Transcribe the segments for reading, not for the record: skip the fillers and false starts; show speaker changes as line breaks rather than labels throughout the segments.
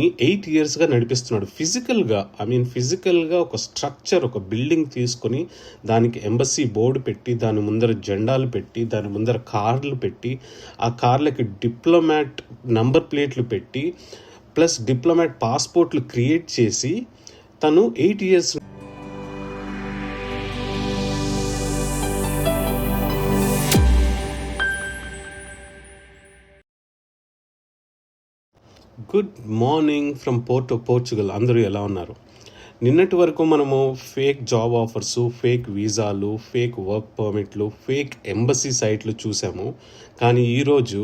8 ఇయర్స్గా నడిపిస్తున్నాడు. ఫిజికల్గా ఒక స్ట్రక్చర్, ఒక బిల్డింగ్ తీసుకొని దానికి ఎంబసీ బోర్డు పెట్టి, దాని ముందర జెండాలు పెట్టి, దాని ముందర కార్లు పెట్టి, ఆ కార్లకి డిప్లొమాట్ నంబర్ ప్లేట్లు పెట్టి, ప్లస్ డిప్లొమాట్ పాస్పోర్ట్లు క్రియేట్ చేసి తను 8 years good morning from Portugal. అందరూ ఎలా ఉన్నారు? నిన్నటి వరకు మనము ఫేక్ జాబ్ ఆఫర్సు, ఫేక్ వీసాలు, ఫేక్ వర్క్ పర్మిట్లు, ఫేక్ ఎంబసీ సైట్లు చూసాము. కానీ ఈరోజు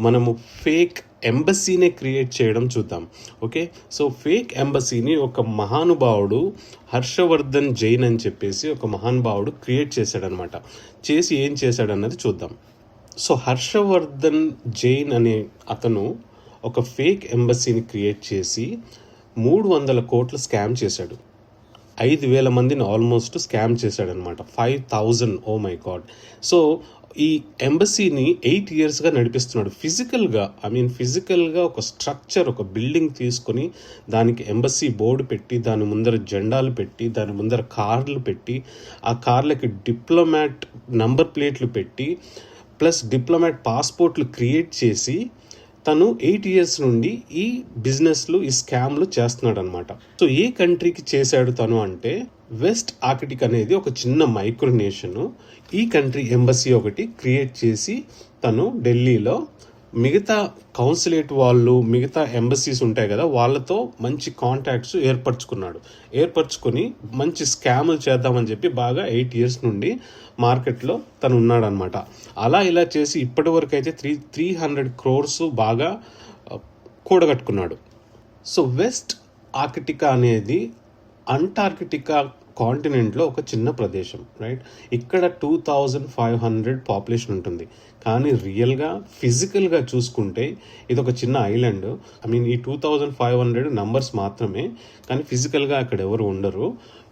మనము ఫేక్ ఎంబసీనే క్రియేట్ చేయడం చూద్దాం. ఓకే, సో ఫేక్ ఎంబసీని ఒక మహానుభావుడు హర్షవర్ధన్ జైన్ అని చెప్పేసి ఒక మహానుభావుడు క్రియేట్ చేశాడనమాట. చేసి ఏం చేశాడన్నది చూద్దాం. సో హర్షవర్ధన్ జైన్ అనే అతను ఒక ఫేక్ ఎంబసీని క్రియేట్ చేసి 300 కోట్ల స్కామ్ చేశాడు. 5,000 మందిని ఆల్మోస్ట్ స్కామ్ చేశాడనమాట. 5,000. Oh my God. సో ఈ ఎంబసీని 8 ఇయర్స్గా నడిపిస్తున్నాడు. ఫిజికల్గా ఒక స్ట్రక్చర్, ఒక బిల్డింగ్ తీసుకొని దానికి ఎంబసీ బోర్డు పెట్టి, దాని ముందర జెండాలు పెట్టి, దాని ముందర కార్లు పెట్టి, ఆ కార్లకి డిప్లొమాట్ నంబర్ ప్లేట్లు పెట్టి, ప్లస్ డిప్లొమాట్ పాస్పోర్ట్లు క్రియేట్ చేసి తను 8 ఇయర్స్ నుండి ఈ బిజినెస్లు, ఈ స్కామ్లు చేస్తున్నాడు అనమాట. సో ఏ కంట్రీకి చేశాడు తను అంటే, వెస్ట్ ఆర్కిటిక్ అనేది ఒక చిన్న మైక్రోనేషన్. ఈ కంట్రీ ఎంబసీ ఒకటి క్రియేట్ చేసి తను ఢిల్లీలో మిగతా కౌన్సిలేట్ వాళ్ళు, మిగతా ఎంబసీస్ ఉంటాయి కదా, వాళ్ళతో మంచి కాంటాక్ట్స్ ఏర్పరచుకొని మంచి స్కాములు చేద్దామని చెప్పి బాగా 8 ఇయర్స్ నుండి మార్కెట్లో తను ఉన్నాడనమాట. అలా ఇలా చేసి ఇప్పటి వరకు అయితే 300 crores బాగా కూడగట్టుకున్నాడు. సో వెస్ట్ ఆర్కిటికా అనేది అంటార్కిటికా కాంటినెంట్లో ఒక చిన్న ప్రదేశం, రైట్? ఇక్కడ 2,500 పాపులేషన్ ఉంటుంది. కానీ రియల్గా ఫిజికల్గా చూసుకుంటే ఇది ఒక చిన్న ఐలాండ్. ఈ 2,500 నంబర్స్ మాత్రమే, కానీ ఫిజికల్గా అక్కడ ఎవరు ఉండరు.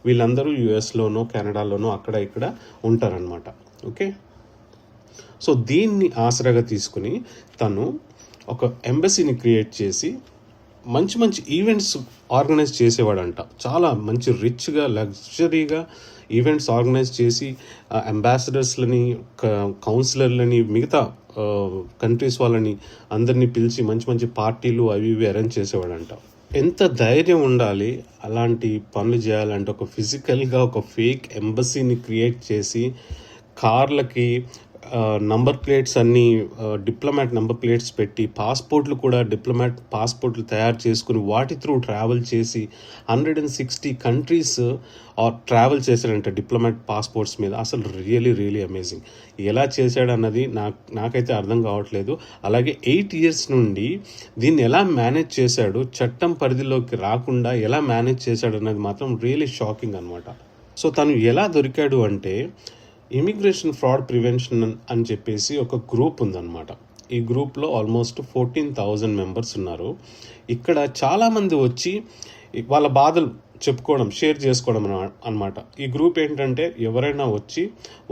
వీళ్ళందరూ యుఎస్లోనో కెనడాలోనో అక్కడ ఇక్కడ ఉంటారనమాట. ఓకే, సో దీన్ని ఆసరాగా తీసుకుని తను ఒక ఎంబసీని క్రియేట్ చేసి మంచి ఈవెంట్స్ ఆర్గనైజ్ చేసేవాడంట. చాలా మంచి రిచ్గా, లగ్జరీగా ఈవెంట్స్ ఆర్గనైజ్ చేసి అంబాసిడర్స్లని, కౌన్సిలర్లని, మిగతా కంట్రీస్ వాళ్ళని అందరినీ పిలిచి మంచి పార్టీలు అవి ఇవి అరేంజ్ చేసేవాడంట. ఎంత ధైర్యం ఉండాలి అలాంటి పనులు చేయాలంటే? ఒక ఫిజికల్గా ఒక ఫేక్ ఎంబసీని క్రియేట్ చేసి కార్లకి నంబర్ ప్లేట్స్ అన్నీ డిప్లొమాట్ నంబర్ ప్లేట్స్ పెట్టి, పాస్పోర్ట్లు కూడా డిప్లొమాట్ పాస్పోర్ట్లు తయారు చేసుకుని వాటి త్రూ ట్రావెల్ చేసి 160 కంట్రీస్ ట్రావెల్ చేశాడంట డిప్లొమాట్ పాస్పోర్ట్స్ మీద. అసలు రియలీ అమేజింగ్. ఎలా చేశాడన్నది నాకైతే అర్థం కావట్లేదు. అలాగే 8 ఇయర్స్ నుండి దీన్ని ఎలా మేనేజ్ చేశాడు, చట్టం పరిధిలోకి రాకుండా ఎలా మేనేజ్ చేశాడు అన్నది మాత్రం రియలీ షాకింగ్ అనమాట. సో తను ఎలా దొరికాడు అంటే, ఇమిగ్రేషన్ ఫ్రాడ్ ప్రివెన్షన్ అని చెప్పేసి ఒక గ్రూప్ ఉందన్నమాట. ఈ గ్రూప్లో ఆల్మోస్ట్ 14,000 మెంబర్స్ ఉన్నారు. ఇక్కడ చాలామంది వచ్చి వాళ్ళ బాధలు చెప్పుకోవడం, షేర్ చేసుకోవడం అనమాట. ఈ గ్రూప్ ఏంటంటే, ఎవరైనా వచ్చి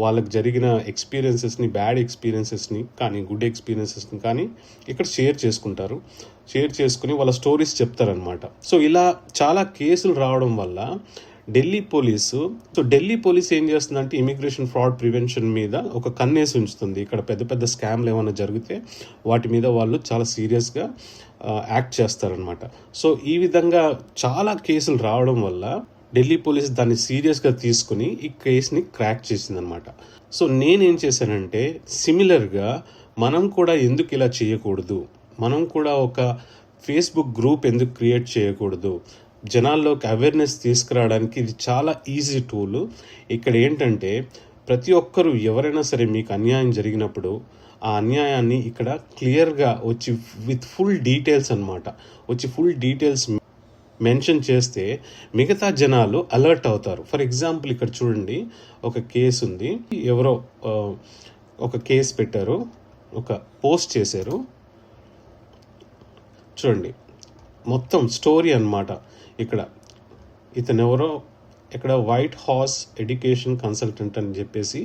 వాళ్ళకి జరిగిన ఎక్స్పీరియన్సెస్ని, బ్యాడ్ ఎక్స్పీరియన్సెస్ని కానీ గుడ్ ఎక్స్పీరియన్సెస్ని కానీ ఇక్కడ షేర్ చేసుకుంటారు. షేర్ చేసుకుని వాళ్ళ స్టోరీస్ చెప్తారనమాట. సో ఇలా చాలా కేసులు రావడం వల్ల ఢిల్లీ పోలీసు ఏం చేస్తుందంటే, ఇమిగ్రేషన్ ఫ్రాడ్ ప్రివెన్షన్ మీద ఒక కన్నేసి ఉంచుతుంది. ఇక్కడ పెద్ద స్కామ్లు ఏమైనా జరిగితే వాటి మీద వాళ్ళు చాలా సీరియస్గా యాక్ట్ చేస్తారనమాట. సో ఈ విధంగా చాలా కేసులు రావడం వల్ల ఢిల్లీ పోలీస్ దాన్ని సీరియస్గా తీసుకుని ఈ కేసుని క్రాక్ చేసిందనమాట. సో నేనేం చేశానంటే, సిమిలర్గా మనం కూడా ఎందుకు ఇలా చేయకూడదు, మనం కూడా ఒక ఫేస్బుక్ గ్రూప్ ఎందుకు క్రియేట్ చేయకూడదు, జనాల్లోకి అవేర్నెస్ తీసుకురావడానికి ఇది చాలా ఈజీ టూల్. ఇక్కడ ఏంటంటే, ప్రతి ఒక్కరూ ఎవరైనా సరే మీకు అన్యాయం జరిగినప్పుడు ఆ అన్యాయాన్ని ఇక్కడ క్లియర్గా వచ్చి విత్ ఫుల్ డీటెయిల్స్ అనమాట, వచ్చి ఫుల్ డీటెయిల్స్ మెన్షన్ చేస్తే మిగతా జనాలు అలర్ట్ అవుతారు. ఫర్ ఎగ్జాంపుల్ ఇక్కడ చూడండి, ఒక కేసు ఉంది. ఎవరో ఒక కేసు పెట్టారు, ఒక పోస్ట్ చేశారు. చూడండి మొత్తం స్టోరీ అన్నమాట. ఇక్కడ ఇతను ఎవరో ఇక్కడ వైట్ హౌస్ ఎడ్యుకేషన్ కన్సల్టెంట్ అని చెప్పేసి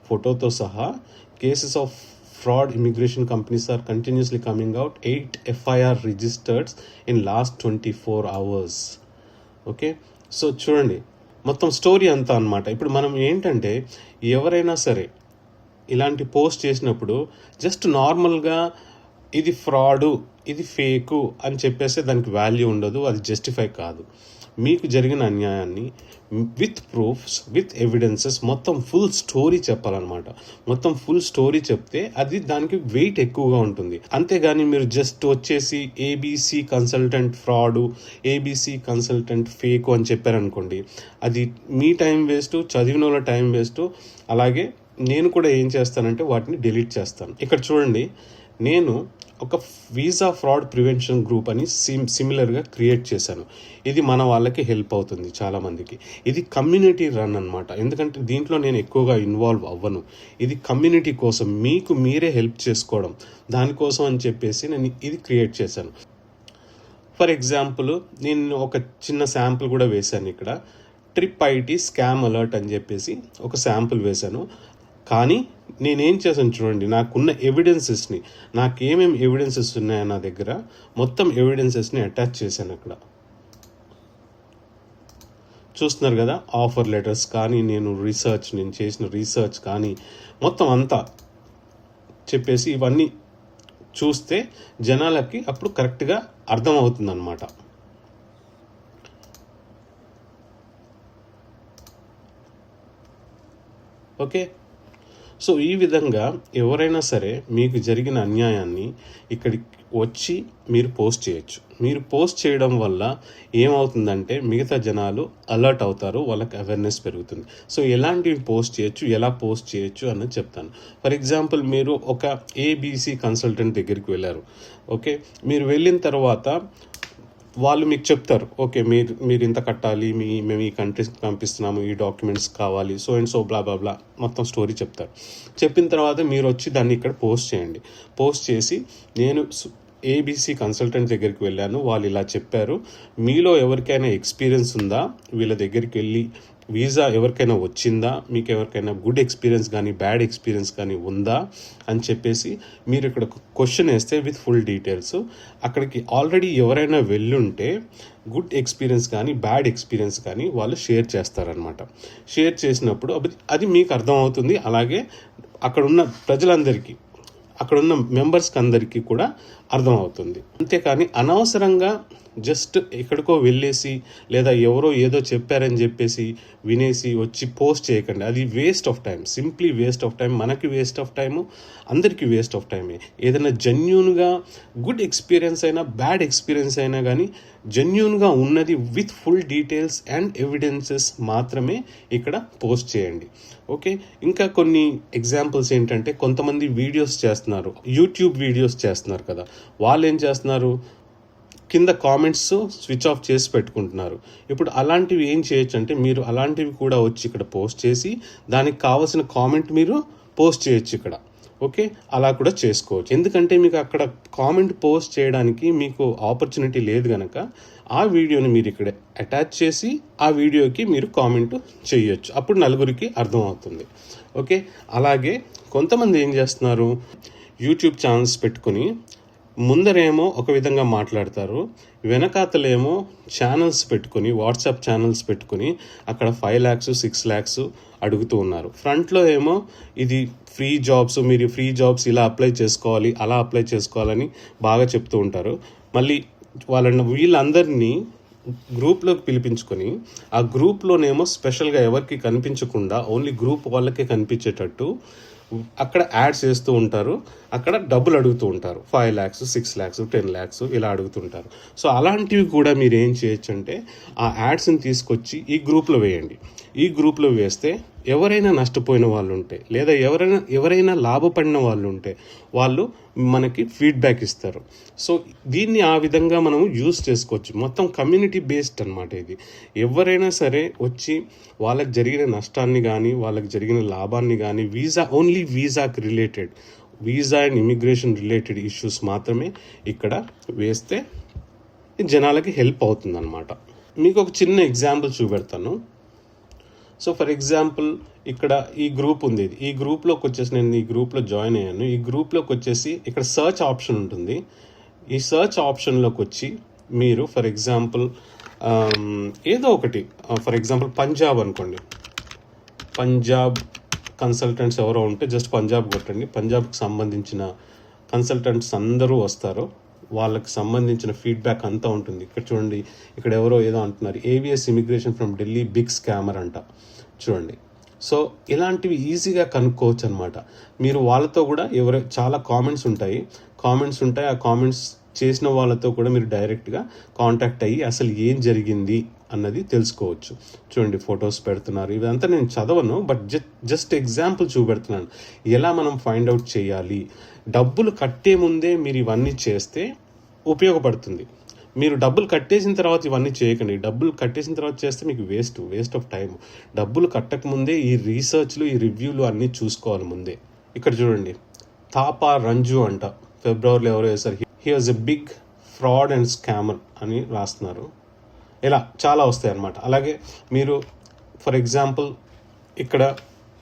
ఫోటోతో సహా cases of fraud immigration companies are continuously coming out. 8 FIR registered in last 24 hours. Okay, so చూడండి మొత్తం స్టోరీ అంతా అనమాట. ఇప్పుడు మనం ఏంటంటే ఎవరైనా సరే ఇలాంటి పోస్ట్ చేసినప్పుడు జస్ట్ నార్మల్గా ఇది ఫ్రాడు, ఇది ఫేకు అని చెప్పేస్తే దానికి వాల్యూ ఉండదు, అది జస్టిఫై కాదు. మీకు జరిగిన అన్యాయాన్ని విత్ ప్రూఫ్స్, విత్ ఎవిడెన్సెస్ మొత్తం ఫుల్ స్టోరీ చెప్పాలన్నమాట. మొత్తం ఫుల్ స్టోరీ చెప్తే అది దానికి వెయిట్ ఎక్కువగా ఉంటుంది. అంతేగాని మీరు జస్ట్ వచ్చేసి ABC consultant fraud, ABC consultant fake అని చెప్పారనుకోండి, అది మీ టైం వేస్ట్, చదివిన వాళ్ళ టైం వేస్ట్. అలాగే నేను కూడా ఏం చేస్తానంటే వాటిని డిలీట్ చేస్తాను. ఇక్కడ చూడండి, నేను ఒక వీసా ఫ్రాడ్ ప్రివెన్షన్ గ్రూప్ అని సిమిలర్గా క్రియేట్ చేశాను. ఇది మన వాళ్ళకి హెల్ప్ అవుతుంది చాలామందికి. ఇది కమ్యూనిటీ రన్ అనమాట. ఎందుకంటే దీంట్లో నేను ఎక్కువగా ఇన్వాల్వ్ అవ్వను. ఇది కమ్యూనిటీ కోసం, మీకు మీరే హెల్ప్ చేసుకోవడం దానికోసం అని చెప్పేసి నేను ఇది క్రియేట్ చేశాను. ఫర్ ఎగ్జాంపుల్ నేను ఒక చిన్న శాంపుల్ కూడా వేశాను ఇక్కడ. ట్రిప్ ఐటీ స్కామ్ అలర్ట్ అని చెప్పేసి ఒక శాంపుల్ వేశాను. కానీ నేనేం చేశాను చూడండి, నాకున్న ఎవిడెన్సెస్ని, నాకు ఏమేమి ఎవిడెన్సెస్ ఉన్నాయో నా దగ్గర మొత్తం ఎవిడెన్సెస్ని అటాచ్ చేశాను అక్కడ. చూస్తున్నారు కదా, ఆఫర్ లెటర్స్ కానీ, నేను చేసిన రీసెర్చ్ కానీ మొత్తం అంతా చెప్పేసి ఇవన్నీ చూస్తే జనాలకి అప్పుడు కరెక్ట్గా అర్థమవుతుంది అన్నమాట. ఓకే, సో ఈ విధంగా ఎవరైనా సరే మీకు జరిగిన అన్యాయాన్ని ఇక్కడికి వచ్చి మీరు పోస్ట్ చేయొచ్చు. మీరు పోస్ట్ చేయడం వల్ల ఏమవుతుందంటే మిగతా జనాలు అలర్ట్ అవుతారు, వాళ్ళకి అవేర్నెస్ పెరుగుతుంది. సో ఎలాంటివి పోస్ట్ చేయొచ్చు, ఎలా పోస్ట్ చేయొచ్చు అన్నది చెప్తాను. ఫర్ ఎగ్జాంపుల్ మీరు ఒక ఏబీసీ కన్సల్టెంట్ దగ్గరికి వెళ్ళారు. ఓకే, మీరు వెళ్ళిన తర్వాత వాళ్ళు మీకు చెప్తారు, ఓకే మీరు ఇంత కట్టాలి, మేము ఈ కంట్రీస్కి పంపిస్తున్నాము, ఈ డాక్యుమెంట్స్ కావాలి, సో అండ్ సో బ్లా బ్లా బ్లా మొత్తం స్టోరీ చెప్తారు. చెప్పిన తర్వాత మీరు వచ్చి దాన్ని ఇక్కడ పోస్ట్ చేయండి. పోస్ట్ చేసి నేను ఏబీసీ కన్సల్టెంట్ దగ్గరికి వెళ్ళాను, వాళ్ళు ఇలా చెప్పారు, మీలో ఎవరికైనా ఎక్స్పీరియన్స్ ఉందా, వీళ్ళ దగ్గరికి వెళ్ళి వీసా ఎవరికైనా వచ్చిందా, మీకు ఎవరికైనా గుడ్ ఎక్స్పీరియన్స్ కానీ బ్యాడ్ ఎక్స్పీరియన్స్ కానీ ఉందా అని చెప్పేసి మీరు ఇక్కడ క్వశ్చన్ వేస్తే విత్ ఫుల్ డీటెయిల్స్ అక్కడికి ఆల్రెడీ ఎవరైనా వెళ్ళుంటే గుడ్ ఎక్స్పీరియన్స్ కానీ బ్యాడ్ ఎక్స్పీరియన్స్ కానీ వాళ్ళు షేర్ చేస్తారనమాట. షేర్ చేసినప్పుడు అది మీకు అర్థమవుతుంది. అలాగే అక్కడున్న ప్రజలందరికీ, అక్కడున్న మెంబర్స్కి అందరికీ కూడా అర్థమవుతుంది. అంతేకాని అనవసరంగా జస్ట్ ఎక్కడికో వెళ్ళేసి లేదా ఎవరో ఏదో చెప్పారని చెప్పేసి వినేసి వచ్చి పోస్ట్ చేయకండి. అది waste of time, simply waste of time. మనకి వేస్ట్ ఆఫ్ టైము, అందరికీ వేస్ట్ ఆఫ్ టైమే. ఏదైనా జెన్యూన్గా గుడ్ ఎక్స్పీరియన్స్ అయినా బ్యాడ్ ఎక్స్పీరియన్స్ అయినా కానీ జెన్యూన్గా ఉన్నది with full details and evidences మాత్రమే ఇక్కడ పోస్ట్ చేయండి. ఓకే, ఇంకా కొన్ని ఎగ్జాంపుల్స్ ఏంటంటే కొంతమంది వీడియోస్ చేస్తున్నారు, యూట్యూబ్ వీడియోస్ చేస్తున్నారు కదా, వాళ్ళు ఏం చేస్తున్నారు, కింద కామెంట్స్ స్విచ్ ఆఫ్ చేసి పెట్టుకుంటున్నారు. ఇప్పుడు అలాంటివి ఏం చేయొచ్చు అంటే మీరు అలాంటివి కూడా వచ్చి ఇక్కడ పోస్ట్ చేసి దానికి కావాల్సిన కామెంట్ మీరు పోస్ట్ చేయొచ్చు ఇక్కడ. ఓకే, అలా కూడా చేసుకోవచ్చు. ఎందుకంటే మీకు అక్కడ కామెంట్ పోస్ట్ చేయడానికి మీకు ఆపర్చునిటీ లేదు కనుక ఆ వీడియోని మీరు ఇక్కడ అటాచ్ చేసి ఆ వీడియోకి మీరు కామెంట్ చేయొచ్చు. అప్పుడు నలుగురికి అర్థమవుతుంది. ఓకే, అలాగే కొంతమంది ఏం చేస్తున్నారు, యూట్యూబ్ ఛానల్స్ పెట్టుకుని ముందరేమో ఒక విధంగా మాట్లాడతారు, వెనకాతలేమో ఛానల్స్ పెట్టుకుని, వాట్సాప్ ఛానల్స్ పెట్టుకుని అక్కడ 5 lakhs 6 lakhs అడుగుతూ ఉన్నారు. ఫ్రంట్లో ఏమో ఇది ఫ్రీ జాబ్స్, మీరు ఫ్రీ జాబ్స్ ఇలా అప్లై చేసుకోవాలి, అలా అప్లై చేసుకోవాలని బాగా చెప్తూ ఉంటారు. మళ్ళీ వీళ్ళందరినీ గ్రూప్లోకి పిలిపించుకొని ఆ గ్రూప్లోనేమో స్పెషల్గా ఎవరికి కనిపించకుండా ఓన్లీ గ్రూప్ వాళ్ళకే కనిపించేటట్టు అక్కడ యాడ్స్ వేస్తూ ఉంటారు, అక్కడ డబ్బులు అడుగుతూ ఉంటారు. 5 lakhs 6 lakhs 10 lakhs ఇలా అడుగుతుంటారు. సో అలాంటివి కూడా మీరు ఏం చేయొచ్చు అంటే ఆ యాడ్స్ని తీసుకొచ్చి ఈ గ్రూప్లో వేయండి. ఈ గ్రూప్లో వేస్తే ఎవరైనా నష్టపోయిన వాళ్ళు ఉంటే లేదా ఎవరైనా లాభపడిన వాళ్ళు ఉంటే వాళ్ళు మనకి ఫీడ్బ్యాక్ ఇస్తారు. సో దీన్ని ఆ విధంగా మనం యూజ్ చేసుకోవచ్చు. మొత్తం కమ్యూనిటీ బేస్డ్ అనమాట ఇది. ఎవరైనా సరే వచ్చి వాళ్ళకి జరిగిన నష్టాన్ని కానీ వాళ్ళకి జరిగిన లాభాన్ని కానీ ఓన్లీ వీసాకి related, visa and immigration related issues మాత్రమే ఇక్కడ వేస్తే జనాలకి హెల్ప్ అవుతుంది అనమాట. మీకు ఒక చిన్న ఎగ్జాంపుల్ చూపెడతాను. సో ఫర్ ఎగ్జాంపుల్ ఇక్కడ ఈ గ్రూప్ ఉంది, ఈ గ్రూప్లోకి వచ్చేసి నేను ఈ గ్రూప్లో జాయిన్ అయ్యాను. ఈ గ్రూప్లోకి వచ్చేసి ఇక్కడ సర్చ్ ఆప్షన్ ఉంటుంది. ఈ సర్చ్ ఆప్షన్లోకి వచ్చి మీరు ఫర్ ఎగ్జాంపుల్ ఏదో ఒకటి, ఫర్ ఎగ్జాంపుల్ పంజాబ్ అనుకోండి, పంజాబ్ కన్సల్టెంట్స్ ఎవరో ఉంటే జస్ట్ పంజాబ్ కొట్టండి. పంజాబ్కి సంబంధించిన కన్సల్టెంట్స్ అందరూ వస్తారు, వాళ్ళకి సంబంధించిన ఫీడ్బ్యాక్ అంతా ఉంటుంది. ఇక్కడ చూడండి, ఇక్కడ ఎవరో ఏదో అంటున్నారు, AVS immigration from Delhi big scammer అంట. చూడండి, సో ఇలాంటివి ఈజీగా కనుక్కోవచ్చు అనమాట. మీరు వాళ్ళతో కూడా చాలా కామెంట్స్ ఉంటాయి. ఆ కామెంట్స్ చేసిన వాళ్ళతో కూడా మీరు డైరెక్ట్గా కాంటాక్ట్ అయ్యి అసలు ఏం జరిగింది అన్నది తెలుసుకోవచ్చు. చూడండి, ఫొటోస్ పెడుతున్నారు. ఇదంతా నేను చదవను, బట్ జస్ట్ ఎగ్జాంపుల్ చూపెడుతున్నాను ఎలా మనం ఫైండ్ అవుట్ చేయాలి. డబ్బులు కట్టే ముందే మీరు ఇవన్నీ చేస్తే ఉపయోగపడుతుంది. మీరు డబ్బులు కట్టేసిన తర్వాత ఇవన్నీ చేయకండి. డబ్బులు కట్టేసిన తర్వాత చేస్తే మీకు వేస్ట్ ఆఫ్ టైం. డబ్బులు కట్టక ముందే ఈ రీసెర్చ్లు, ఈ రివ్యూలు అన్నీ చూసుకోవాలి ముందే. ఇక్కడ చూడండి, తాపా రంజు అంట, ఫిబ్రవరిలో ఎవరో వేశారు, he was a big fraud and scammer అని రాస్తున్నారు. ఇలా చాలా వస్తాయి అన్నమాట. అలాగే మీరు ఫర్ ఎగ్జాంపుల్ ఇక్కడ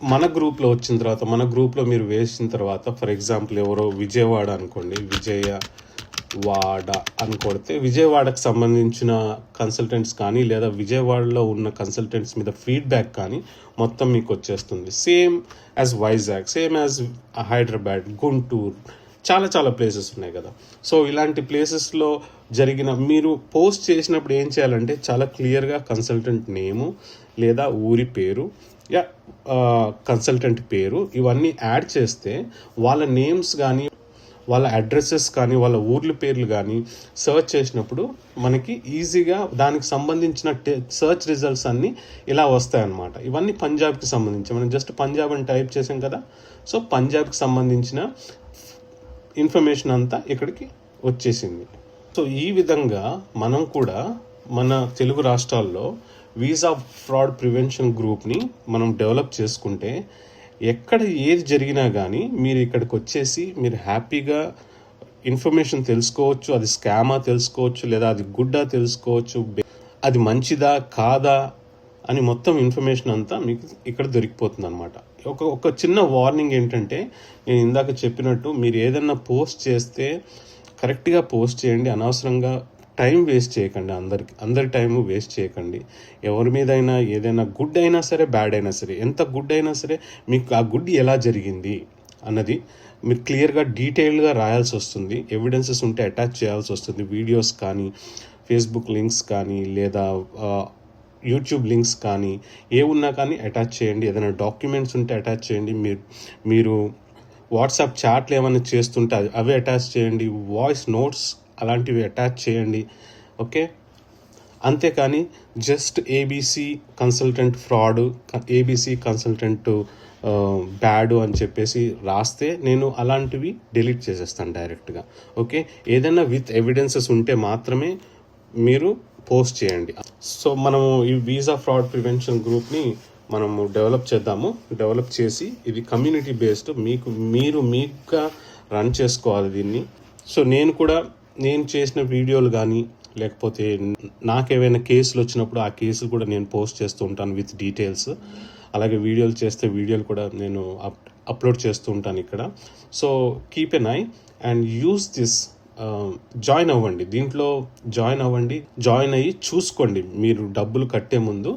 మన గ్రూప్లో వచ్చిన తర్వాత, మన గ్రూప్లో మీరు వేసిన తర్వాత, ఫర్ ఎగ్జాంపుల్ ఎవరో విజయవాడ అనుకోండి, విజయవాడ అని కొడితే విజయవాడకు సంబంధించిన కన్సల్టెంట్స్ కానీ లేదా విజయవాడలో ఉన్న కన్సల్టెంట్స్ మీద ఫీడ్బ్యాక్ కానీ మొత్తం మీకు వచ్చేస్తుంది. Same as Vizag, same as Hyderabad, Guntur, చాలా ప్లేసెస్ ఉన్నాయి కదా. సో ఇలాంటి ప్లేసెస్లో జరిగిన మీరు పోస్ట్ చేసినప్పుడు ఏం చేయాలంటే చాలా క్లియర్గా కన్సల్టెంట్ నేము లేదా ఊరి పేరు, కన్సల్టెంట్ పేరు ఇవన్నీ యాడ్ చేస్తే వాళ్ళ నేమ్స్ కానీ వాళ్ళ అడ్రసెస్ కానీ వాళ్ళ ఊర్ల పేర్లు కానీ సర్చ్ చేసినప్పుడు మనకి ఈజీగా దానికి సంబంధించిన సర్చ్ రిజల్ట్స్ అన్నీ ఇలా వస్తాయన్నమాట. ఇవన్నీ పంజాబ్కి సంబంధించి, మనం జస్ట్ పంజాబ్ అని టైప్ చేసాం కదా, సో పంజాబ్కి సంబంధించిన ఇన్ఫర్మేషన్ అంతా ఇక్కడికి వచ్చేసింది. సో ఈ విధంగా మనం కూడా మన తెలుగు రాష్ట్రాల్లో వీసా ఫ్రాడ్ ప్రివెన్షన్ గ్రూప్ని మనం డెవలప్ చేసుకుంటే ఎక్కడ ఏది జరిగినా కానీ మీరు ఇక్కడికి వచ్చేసి మీరు హ్యాపీగా ఇన్ఫర్మేషన్ తెలుసుకోవచ్చు. అది స్కామా తెలుసుకోవచ్చు, లేదా అది గుడ్డా తెలుసుకోవచ్చు, అది మంచిదా కాదా అని మొత్తం ఇన్ఫర్మేషన్ అంతా మీకు ఇక్కడ దొరికిపోతుంది అనమాట. ఒక చిన్న వార్నింగ్ ఏంటంటే, నేను ఇందాక చెప్పినట్టు మీరు ఏదన్నా పోస్ట్ చేస్తే కరెక్ట్గా పోస్ట్ చేయండి. అనవసరంగా టైం వేస్ట్ చేయకండి. అందరి టైము వేస్ట్ చేయకండి. ఎవరి మీదైనా ఏదైనా గుడ్ అయినా సరే, బ్యాడ్ అయినా సరే, ఎంత గుడ్ అయినా సరే మీకు ఆ గుడ్ ఎలా జరిగింది అన్నది మీరు క్లియర్గా డీటెయిల్గా రాయాల్సి వస్తుంది. ఎవిడెన్సెస్ ఉంటే అటాచ్ చేయాల్సి వస్తుంది. వీడియోస్ కానీ, ఫేస్బుక్ లింక్స్ కానీ, లేదా యూట్యూబ్ లింక్స్ కానీ ఉన్నా కానీ అటాచ్ చేయండి. ఏదైనా డాక్యుమెంట్స్ ఉంటే అటాచ్ చేయండి. మీరు వాట్సాప్ చాట్లు ఏమైనా చేస్తుంటే అవి అటాచ్ చేయండి. వాయిస్ నోట్స్ అలాంటివి అటాచ్ చేయండి. ఓకే, అంతేకాని just ABC consultant fraud, ABC consultant bad అని చెప్పేసి రాస్తే నేను అలాంటివి డిలీట్ చేసేస్తాను డైరెక్ట్గా. ఓకే, ఏదైనా విత్ ఎవిడెన్సెస్ ఉంటే మాత్రమే మీరు పోస్ట్ చేయండి. సో మనము ఈ వీసా ఫ్రాడ్ ప్రివెన్షన్ గ్రూప్ని మనము డెవలప్ చేసి ఇది కమ్యూనిటీ బేస్డ్ మీకుగా రన్ చేసుకోవాలి దీన్ని. సో నేను చేసిన వీడియోలు కానీ, లేకపోతే నాకేమైనా కేసులు వచ్చినప్పుడు ఆ కేసులు కూడా నేను పోస్ట్ చేస్తూ ఉంటాను విత్ డీటెయిల్స్. అలాగే వీడియోలు చేస్తే వీడియోలు కూడా నేను అప్లోడ్ చేస్తూ ఉంటాను ఇక్కడ. So keep N I and use this. Join అవ్వండి, దీంట్లో జాయిన్ అయ్యి చూసుకోండి. మీరు డబ్బులు కట్టే ముందు